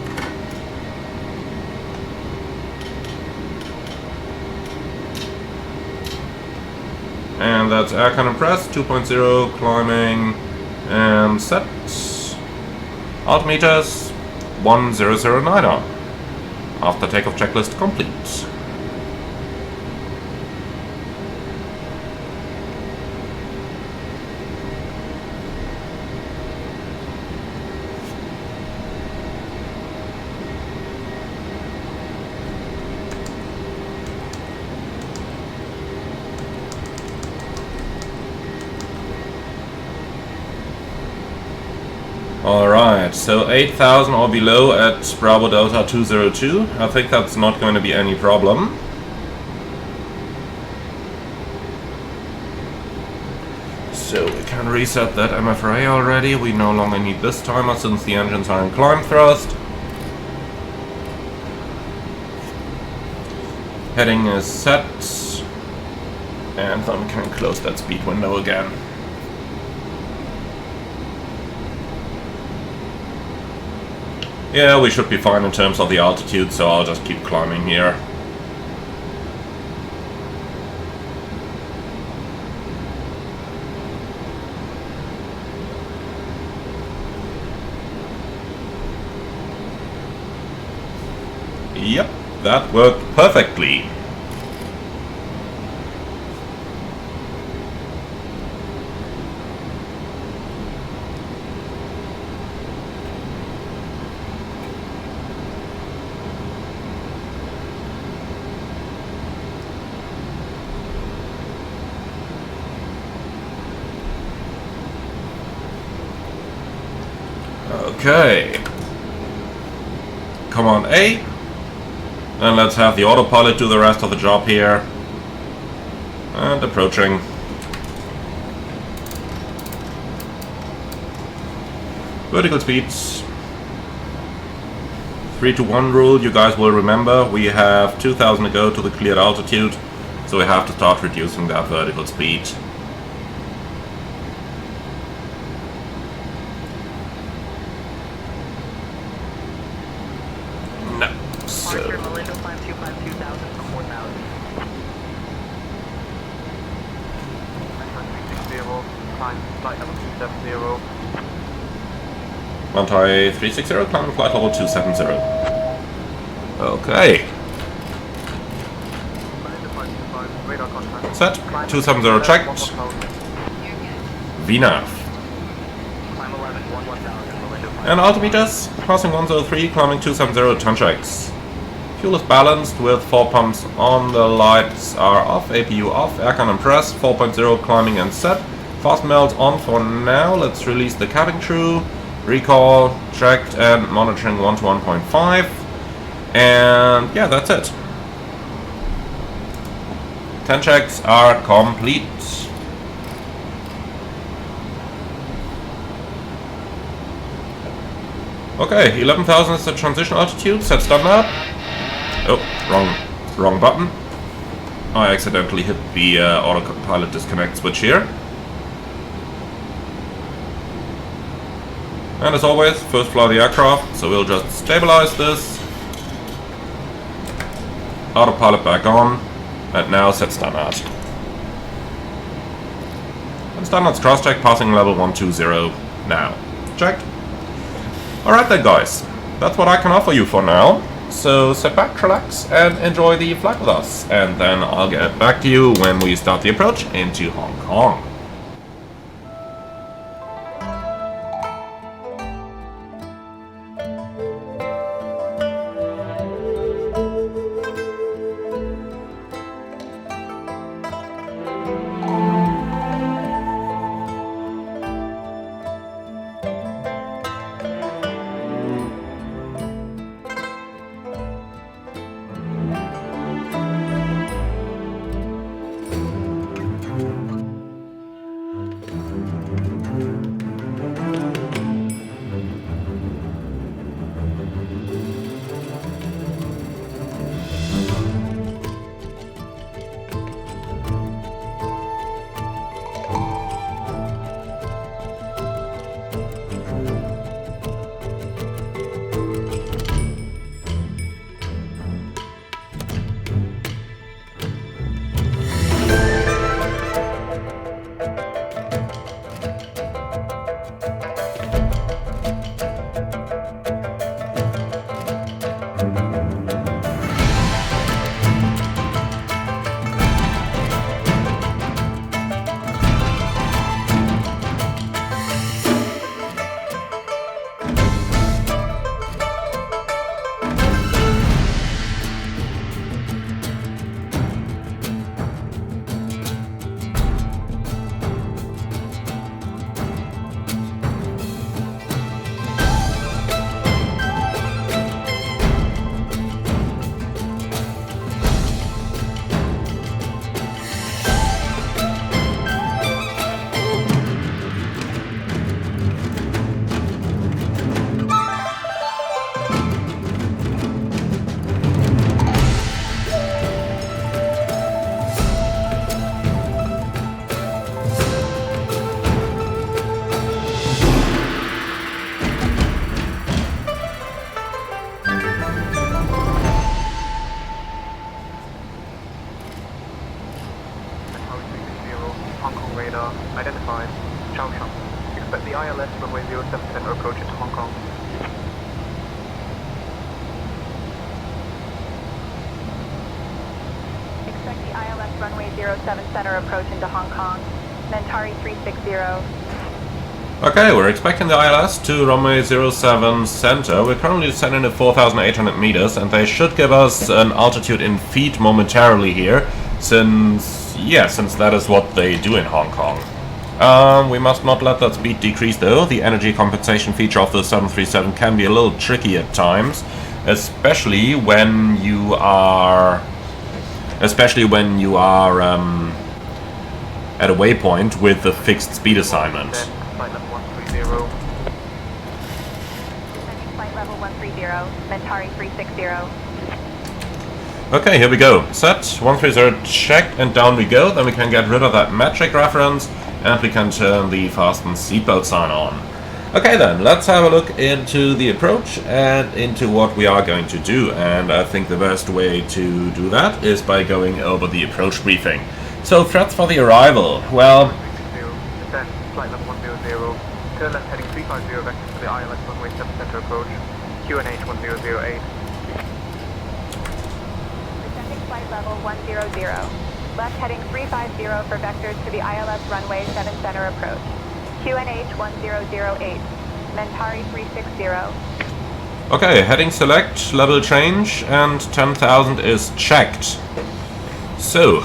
Speaker 1: And that's air cannon press, 2.0, climbing, and set. Altimeters, 1009er. After takeoff checklist complete. Alright, so 8000 or below at Bravo Delta 202. I think that's not going to be any problem. So we can reset that MFRA already. We no longer need this timer since the engines are in climb thrust. Heading is set. And then we can close that speed window again. Yeah, we should be fine in terms of the altitude, so I'll just keep climbing here. Yep, that worked perfectly. Okay. Command A. And let's have the autopilot do the rest of the job here. And approaching. Vertical speeds. 3 to 1 rule, you guys will remember. We have 2000 to go to the cleared altitude. So we have to start reducing that vertical speed. Mantai 360, climbing flight level 270. Okay. Set. 270 checked. VNAV. And altimeters, passing 103, climbing 270, turn checks. Fuel is balanced with 4 pumps on, the lights are off, APU off, air cannon press, 4.0 climbing and set. Fast melt on for now, let's release the cabin crew. Recall, checked, and monitoring 1 to 1.5. And yeah, that's it. 10 checks are complete. Okay, 11,000 is the transition altitude, set standard. Oh, wrong button. I accidentally hit the autopilot disconnect switch here. And as always, first fly the aircraft, so we'll just stabilize this. Autopilot back on, and now set standard. And standard's cross check, passing level 120 now. Checked. Alright then guys, that's what I can offer you for now. So sit back, relax, and enjoy the flight with us. And then I'll get back to you when we start the approach into Hong Kong.
Speaker 2: Identified. Charleroi. Expect the ILS runway 07 center approach into Hong Kong.
Speaker 7: Expect the ILS runway 07 center approach into Hong Kong. Mentari 360.
Speaker 1: Okay, we're expecting the ILS to runway 07 center. We're currently descending at 4,800 meters, and they should give us an altitude in feet momentarily here, since that is what they do in Hong Kong. We must not let that speed decrease though. The energy compensation feature of the 737 can be a little tricky at times, especially when you are at a waypoint with the fixed speed assignment.
Speaker 2: Flight level 130.
Speaker 7: Descending flight level 130. Mentari 360.
Speaker 1: Okay, here we go. Set 130 checked, and down we go. Then we can get rid of that metric reference, and we can turn the fasten seatbelt sign on. Okay then, let's have a look into the approach and into what we are going to do. And I think the best way to do that is by going over the approach briefing. So, threats for the arrival. Well,
Speaker 2: Descend, flight level 100. Turn left heading 350 vector to the ILS runway 7 center approach. QNH 1008.
Speaker 7: Descending flight level 100. Left heading 350 for vectors to the ILS runway 7 center approach. QNH 1008. Mentari 360.
Speaker 1: okay, heading select, level change, and 10,000 is checked. So,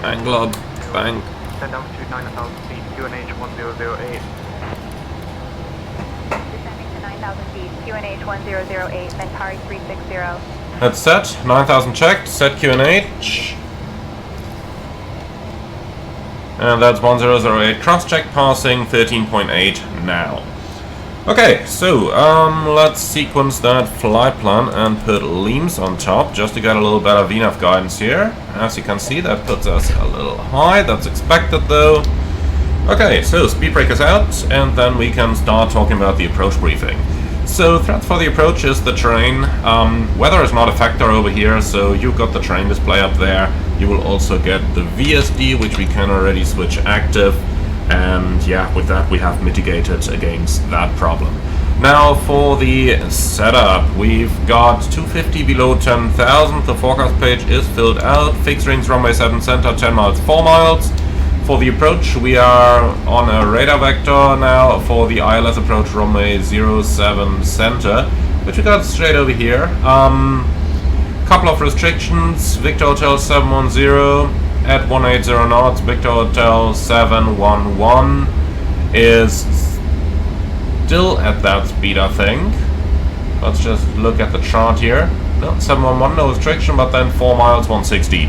Speaker 1: angle bank.
Speaker 2: Send altitude 9,000 feet. QNH 1008.
Speaker 7: Descending to 9,000 feet. QNH 1008. Mentari 360.
Speaker 1: That's set, 9,000 checked, set QNH. And that's 1008 cross-check, passing 13.8 now. Okay, so let's sequence that flight plan and put LEAMs on top, just to get a little better VNAV guidance here. As you can see, that puts us a little high, that's expected though. Okay, so speed breakers out, and then we can start talking about the approach briefing. So, threat for the approach is the terrain. Weather is not a factor over here, so you've got the terrain display up there. You will also get the VSD, which we can already switch active. And yeah, with that we have mitigated against that problem. Now for the setup, we've got 250 below 10,000, the forecast page is filled out, fixed rings runway 7 center, 10 miles, 4 miles. For the approach, we are on a radar vector now for the ILS approach runway 07 center, which we got straight over here. Couple of restrictions, Victor Hotel 710 at 180 knots, Victor Hotel 711 is still at that speed, I think. Let's just look at the chart here. No, 711, no restriction, but then 4 miles, 160.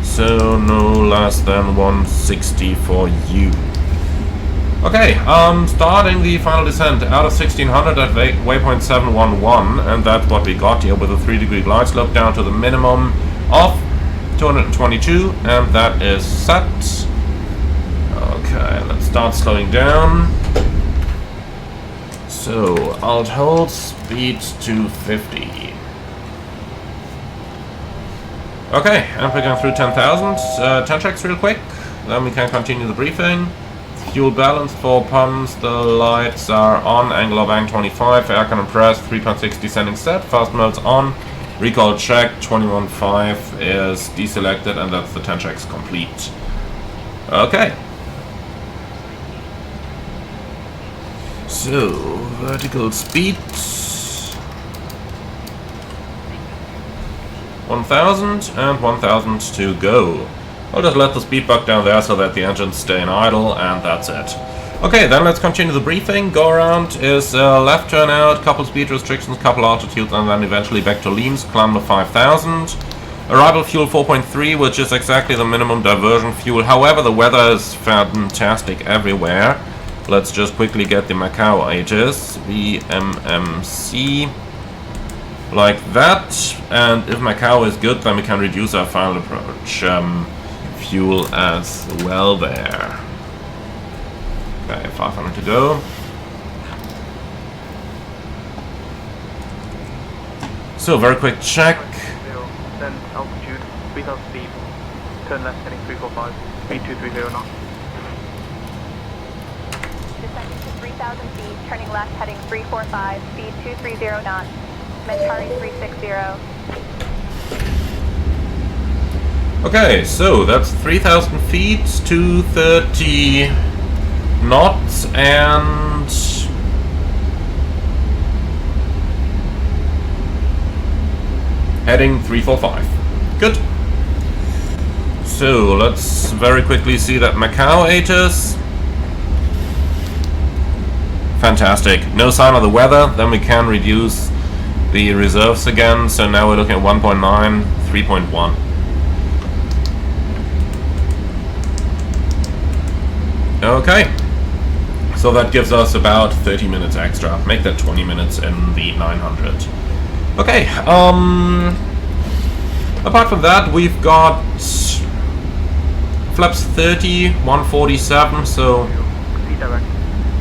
Speaker 1: So no less than 160 for you. Okay, starting the final descent out of 1600 at waypoint 711, and that's what we got here with a 3-degree glide slope down to the minimum of 222, and that is set. Okay, let's start slowing down. So, Alt hold, speed 250. Okay, and we're going through 10,000. 10 checks real quick, then we can continue the briefing. Fuel balance for pumps, the lights are on, angle of bank 25, air cannon press, 3.6 descending set, fast modes on, recall check, 21.5 is deselected, and that's the 10 checks complete. Okay. So, vertical speed 1,000 and 1,000 to go. I'll just let the speed bug down there so that the engines stay in idle, and that's it. Okay, then let's continue the briefing. Go around is left turn out, couple speed restrictions, couple altitudes, and then eventually back to Leams, climb to 5,000. Arrival fuel 4.3, which is exactly the minimum diversion fuel. However, the weather is fantastic everywhere. Let's just quickly get the Macau ages. VMMC. Like that. And if Macau is good, then we can reduce our final approach fuel as well there. Okay, 500 to go. So, very quick check.
Speaker 2: Then altitude, 3000 feet, turn left heading 345, speed 230 knots.
Speaker 7: Descending to 3,000 feet, turning left heading 345, speed 230 knots, Mentari 360.
Speaker 1: Okay, so that's 3,000 feet, 230 knots, and heading 345. Good. So let's very quickly see that Macau ages. Fantastic. No sign of the weather, then we can reduce the reserves again. So now we're looking at 1.9, 3.1. Okay, so that gives us about 30 minutes extra. Make that 20 minutes in the 900. Okay, apart from that, we've got flaps 30, 147, so...
Speaker 2: Proceed direct.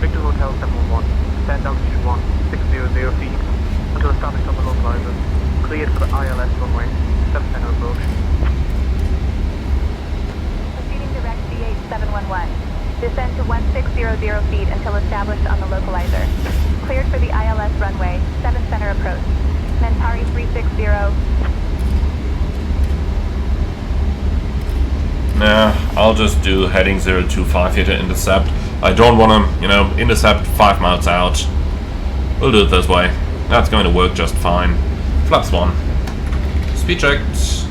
Speaker 2: Victor Hotel 711, stand altitude 1600 feet, until established on the localizer. Cleared for the ILS runway, 7 center approach.
Speaker 7: Proceeding direct VH 711. Descend to 1600 feet until established on the localizer. Cleared for the ILS runway, 7 center approach. Mentari 360.
Speaker 1: Nah, I'll just do heading 025 here to intercept. I don't want to, intercept 5 miles out. We'll do it this way. That's going to work just fine. Flaps 1. Speed checked.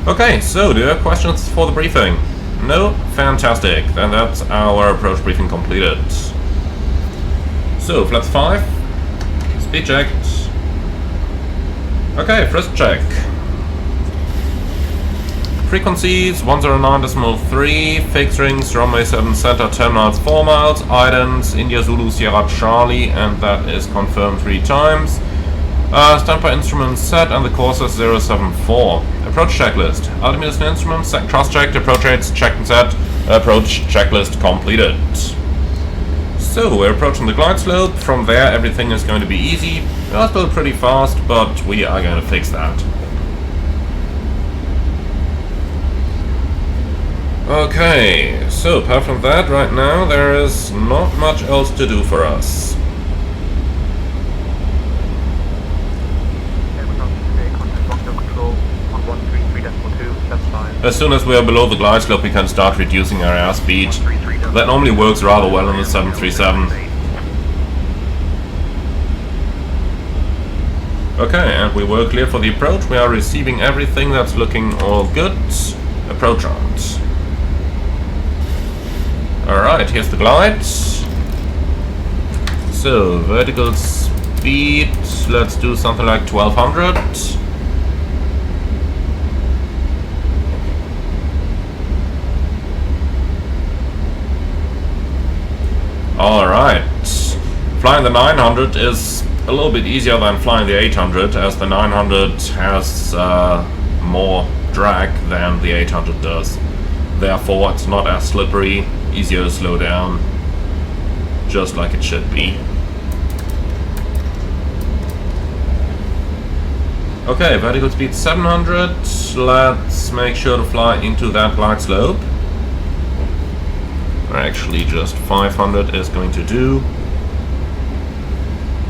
Speaker 1: Okay, so do you have questions for the briefing? No? Fantastic. Then that's our approach briefing completed. So, flaps 5. Speed checked. Okay, first check. Frequencies 109.3, fixed rings, runway 7 center, 10 miles, 4 miles, items, India Zulu Sierra Charlie, and that is confirmed 3 times. Standby instruments set, and the course is 074. Approach checklist. Altimeter and instruments, cross-checked, approach rates checked and set, approach checklist completed. So, we're approaching the glide slope. From there, everything is going to be easy. We're still pretty fast, but we are going to fix that. Okay, so apart from that, right now, there is not much else to do for us. As soon as we are below the glide slope, we can start reducing our airspeed. That normally works rather well on the 737. Okay, and we were clear for the approach. We are receiving everything. That's looking all good. Approach round. Alright, here's the glide. So, vertical speed, let's do something like 1200. Alright, flying the 900 is a little bit easier than flying the 800, as the 900 has more drag than the 800 does. Therefore, it's not as slippery, easier to slow down, just like it should be. Okay, vertical speed 700, let's make sure to fly into that glide slope. Actually, just 500 is going to do.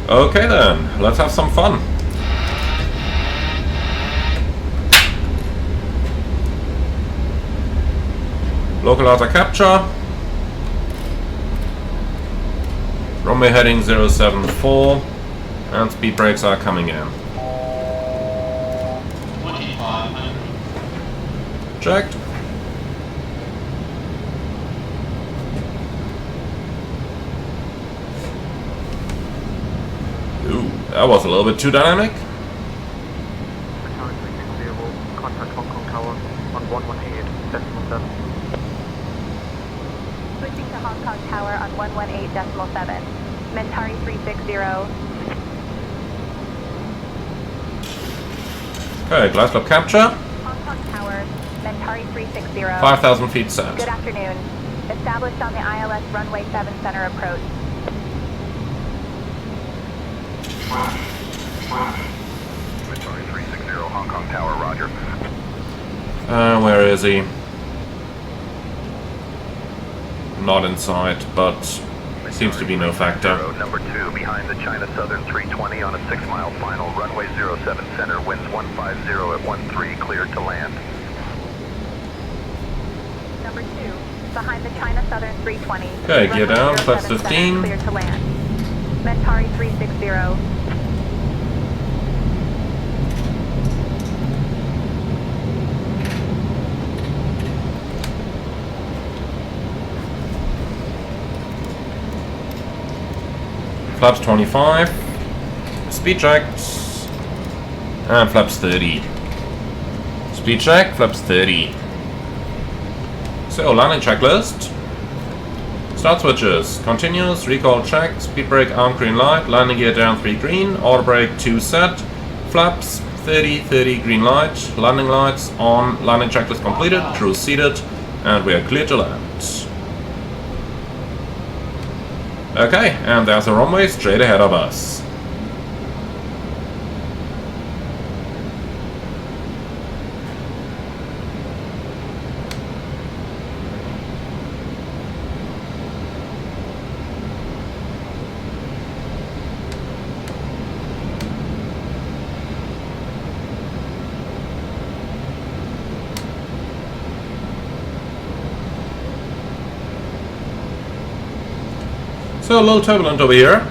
Speaker 1: Okay then, let's have some fun. Localizer capture. Runway heading 074, and speed brakes are coming in.
Speaker 8: 2500.
Speaker 1: Checked. Ooh, that was a little bit too dynamic.
Speaker 2: Tower 360 will contact Hong Kong Tower on 118.7.
Speaker 7: Switching to Hong Kong Tower on 118.7. Mentari 360.
Speaker 1: Okay, glide slope capture.
Speaker 7: Hong Kong Tower, Mentari 360.
Speaker 1: 5,000 feet set.
Speaker 7: Good afternoon. Established on the ILS runway 7 center approach.
Speaker 3: Sorry, 360 Hong Kong Tower, roger.
Speaker 1: Where is he? Not in sight, but seems to be no factor.
Speaker 3: Number 2 behind the China Southern 320 on a 6-mile final. Runway 07 center, winds 150 at 13, cleared to land.
Speaker 7: Number 2, behind the China Southern 320.
Speaker 1: Okay, gear down,
Speaker 7: Runway
Speaker 1: flaps
Speaker 7: 07
Speaker 1: 15.
Speaker 7: center, cleared to land. Mentari 360.
Speaker 1: Flaps 25. Speed checks. And flaps 30. Speed check, flaps 30. So, landing checklist. Start switches. Continuous, recall check, speed brake arm green light, landing gear down 3 green, auto brake 2 set, flaps 30, 30 green light, landing lights on, landing checklist completed, crew seated, and we are clear to land. Okay, and there's a runway straight ahead of us. So a little turbulent over here.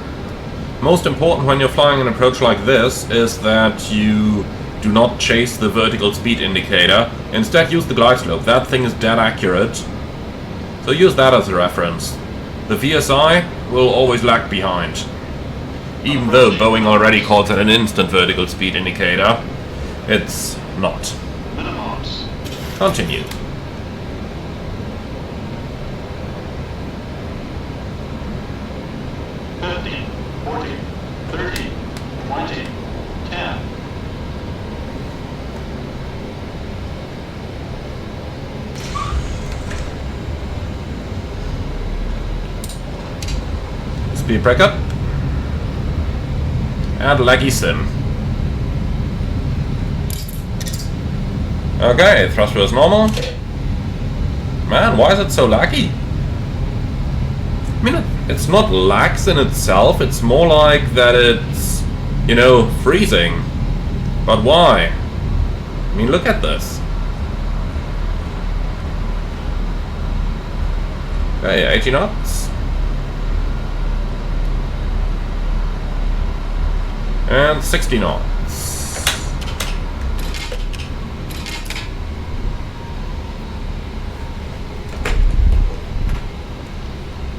Speaker 1: Most important when you're flying an approach like this is that you do not chase the vertical speed indicator. Instead use the glide slope. That thing is dead accurate. So use that as a reference. The VSI will always lag behind. Even though Boeing already calls it an instant vertical speed indicator, it's not.
Speaker 8: Minimums.
Speaker 1: Continue. Speed brake up. And laggy sim. Okay, thruster is normal. Man, why is it so laggy? I mean, it's not lags in itself, it's more like that it's, you know, freezing. But why? I mean, look at this. Okay, 80 knots. And 60 knots.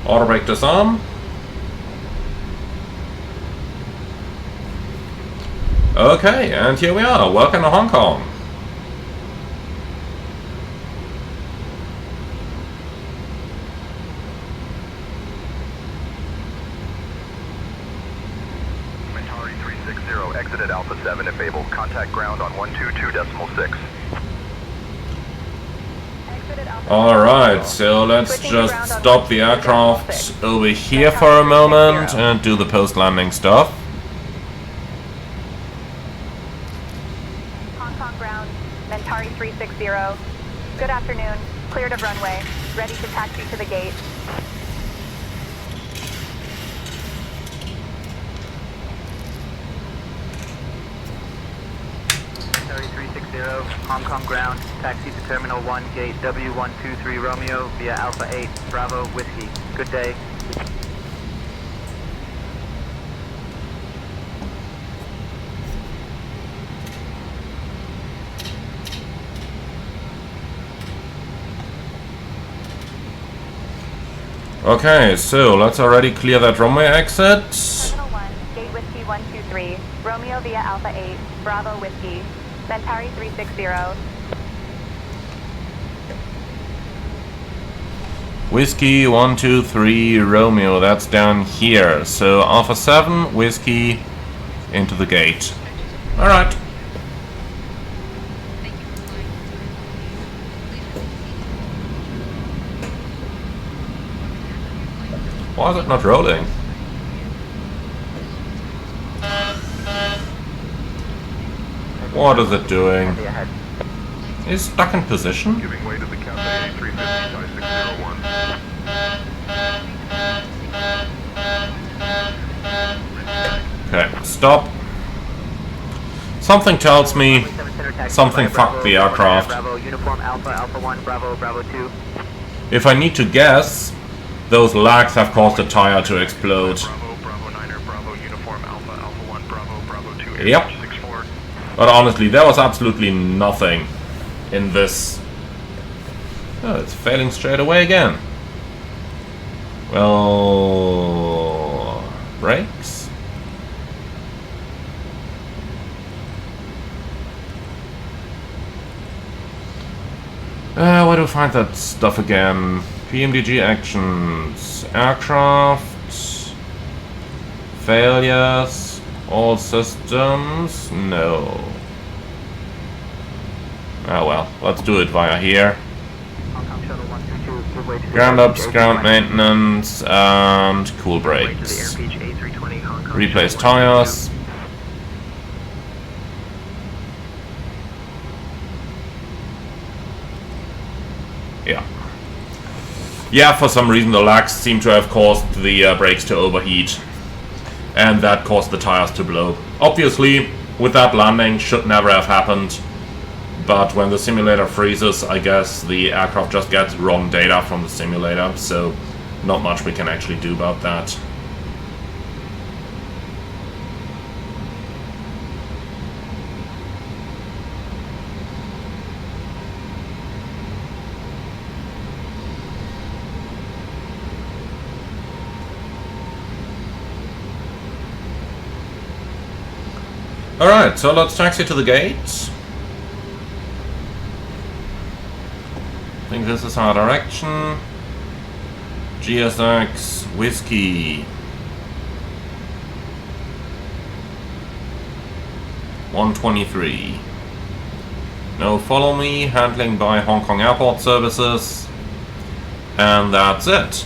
Speaker 1: Auto brake disarm. Okay, and here we are. Welcome to Hong Kong.
Speaker 3: Exited Alpha 7 if able. Contact ground on 122.6.
Speaker 1: Alright, so let's just stop the aircraft over here for a moment and do the post-landing stuff.
Speaker 7: Hong Kong ground, Mentari 360. Good afternoon. Cleared of runway. Ready to taxi to the gate.
Speaker 2: Hong Kong ground, taxi to Terminal 1, gate W123 Romeo via Alpha 8, Bravo, Whiskey. Good day.
Speaker 1: Okay, so let's already clear that runway exit.
Speaker 7: Terminal 1, gate Whiskey 123, Romeo via Alpha 8, Bravo, Whiskey. Mentari 360.
Speaker 1: Whiskey 123 Romeo, that's down here. So Alpha 7, Whiskey into the gate. Alright. Why is it not rolling? What is it doing? Is it stuck in position?
Speaker 3: Giving way to the Cathay A350 601.
Speaker 1: Okay, stop. Something tells me something fucked the aircraft.
Speaker 2: Bravo, uniform Alpha, Alpha 1, Bravo, Bravo 2.
Speaker 1: If I need to guess, those lags have caused the tire to explode.
Speaker 3: Bravo, Bravo 9er, Bravo, uniform Alpha, Alpha 1, Bravo, Bravo 2,
Speaker 1: Yep.
Speaker 3: 64.
Speaker 1: But honestly, there was absolutely nothing in this. Oh, it's failing straight away again. Well, brakes? Where do I find that stuff again? PMDG actions, aircraft, failures, all systems, no. Ah well, let's do it via here. Ground ups, ground maintenance, and cool brakes. Replace tires. Yeah. Yeah, for some reason the lags seem to have caused the brakes to overheat. And that caused the tires to blow. Obviously, with that landing, should never have happened. But when the simulator freezes, I guess the aircraft just gets wrong data from the simulator, so not much we can actually do about that. Alright, so let's taxi to the gate. I think this is our direction. GSX Whiskey 123. No follow me, handling by Hong Kong Airport Services. And that's it.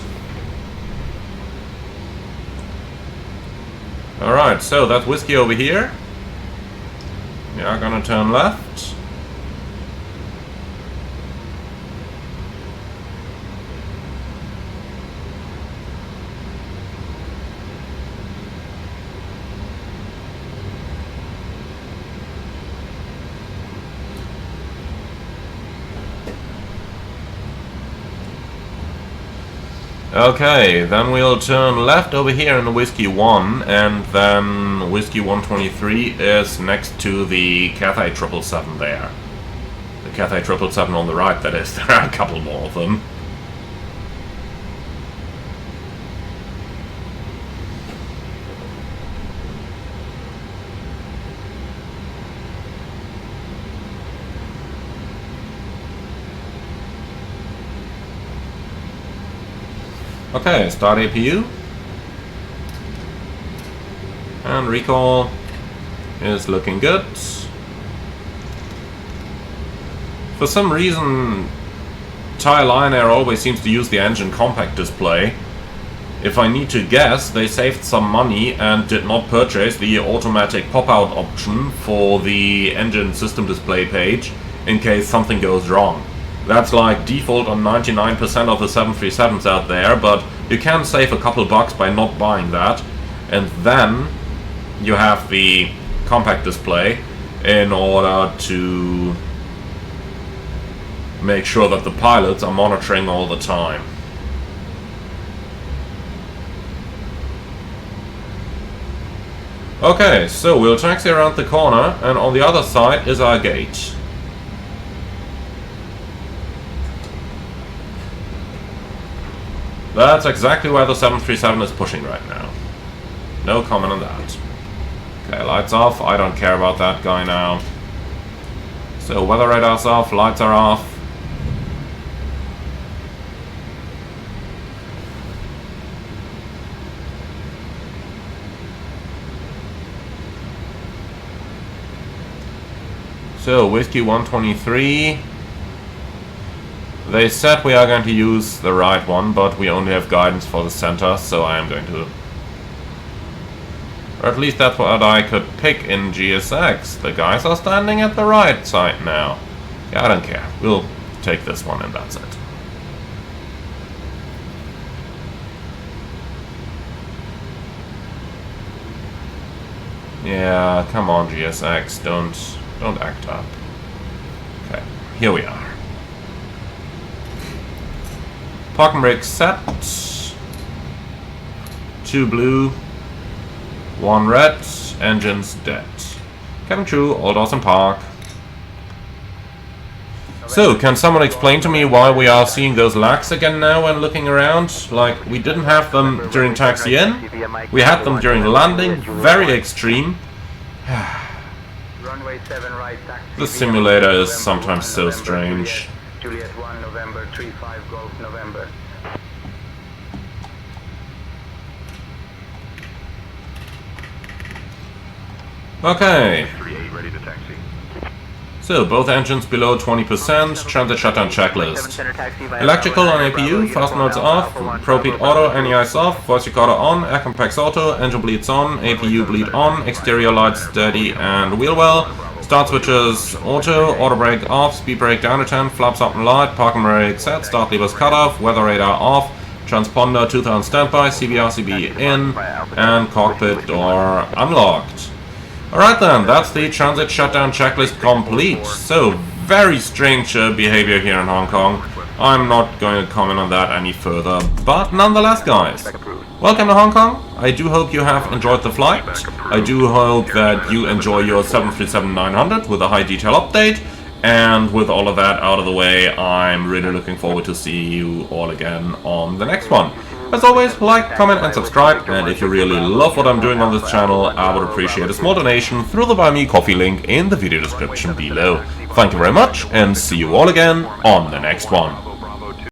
Speaker 1: Alright, so that's Whiskey over here. We are gonna turn left. Okay, then we'll turn left over here in the Whiskey 1, and then Whiskey 123 is next to the Cathay 777 there. The Cathay 777 on the right, that is. There are a couple more of them. Okay, start APU. And recall is looking good. For some reason, Thai Lion Air always seems to use the engine compact display. If I need to guess, they saved some money and did not purchase the automatic pop-out option for the engine system display page in case something goes wrong. That's like default on 99% of the 737s out there, but you can save a couple bucks by not buying that. And then you have the compact display in order to make sure that the pilots are monitoring all the time. Okay, so we'll taxi around the corner, and on the other side is our gate. That's exactly where the 737 is pushing right now. No comment on that. Okay, lights off. I don't care about that guy now. So weather radar's off, lights are off. So, Whiskey 123. They said we are going to use the right one, but we only have guidance for the center, so I am going to... Or at least that's what I could pick in GSX. The guys are standing at the right side now. Yeah, I don't care. We'll take this one and that's it. Yeah, come on GSX, don't act up. Okay, here we are. Parking brake set. 2 blue, 1 red, engines dead. Cabin crew, all doors in park. So, can someone explain to me why we are seeing those lags again now when looking around? Like, we didn't have them during taxi in, we had them during landing, very extreme. The simulator is sometimes so strange.
Speaker 3: Juliet 1 November 35 Golf November.
Speaker 1: Okay.
Speaker 3: 38 ready to taxi.
Speaker 1: So, both engines below 20%, transit shutdown checklist. Electrical on APU, fast modes off, ProPeat auto, NEIs off, voice recorder on, air compacts auto, engine bleeds on, APU bleed on, exterior lights steady and wheel well, start switches auto brake off, speed brake down to 10, flaps up and light, parking brake set, start levers cut off, weather radar off, transponder 2000 standby, CB/RCB in, and cockpit door unlocked. Alright then, that's the transit shutdown checklist complete. So, very strange behavior here in Hong Kong. I'm not going to comment on that any further, but nonetheless guys, welcome to Hong Kong. I do hope you have enjoyed the flight. I do hope that you enjoy your 737-900 with a high detail update. And with all of that out of the way, I'm really looking forward to see you all again on the next one. As always, like, comment and subscribe, and if you really love what I'm doing on this channel, I would appreciate a small donation through the Buy Me Coffee link in the video description below. Thank you very much, and see you all again on the next one.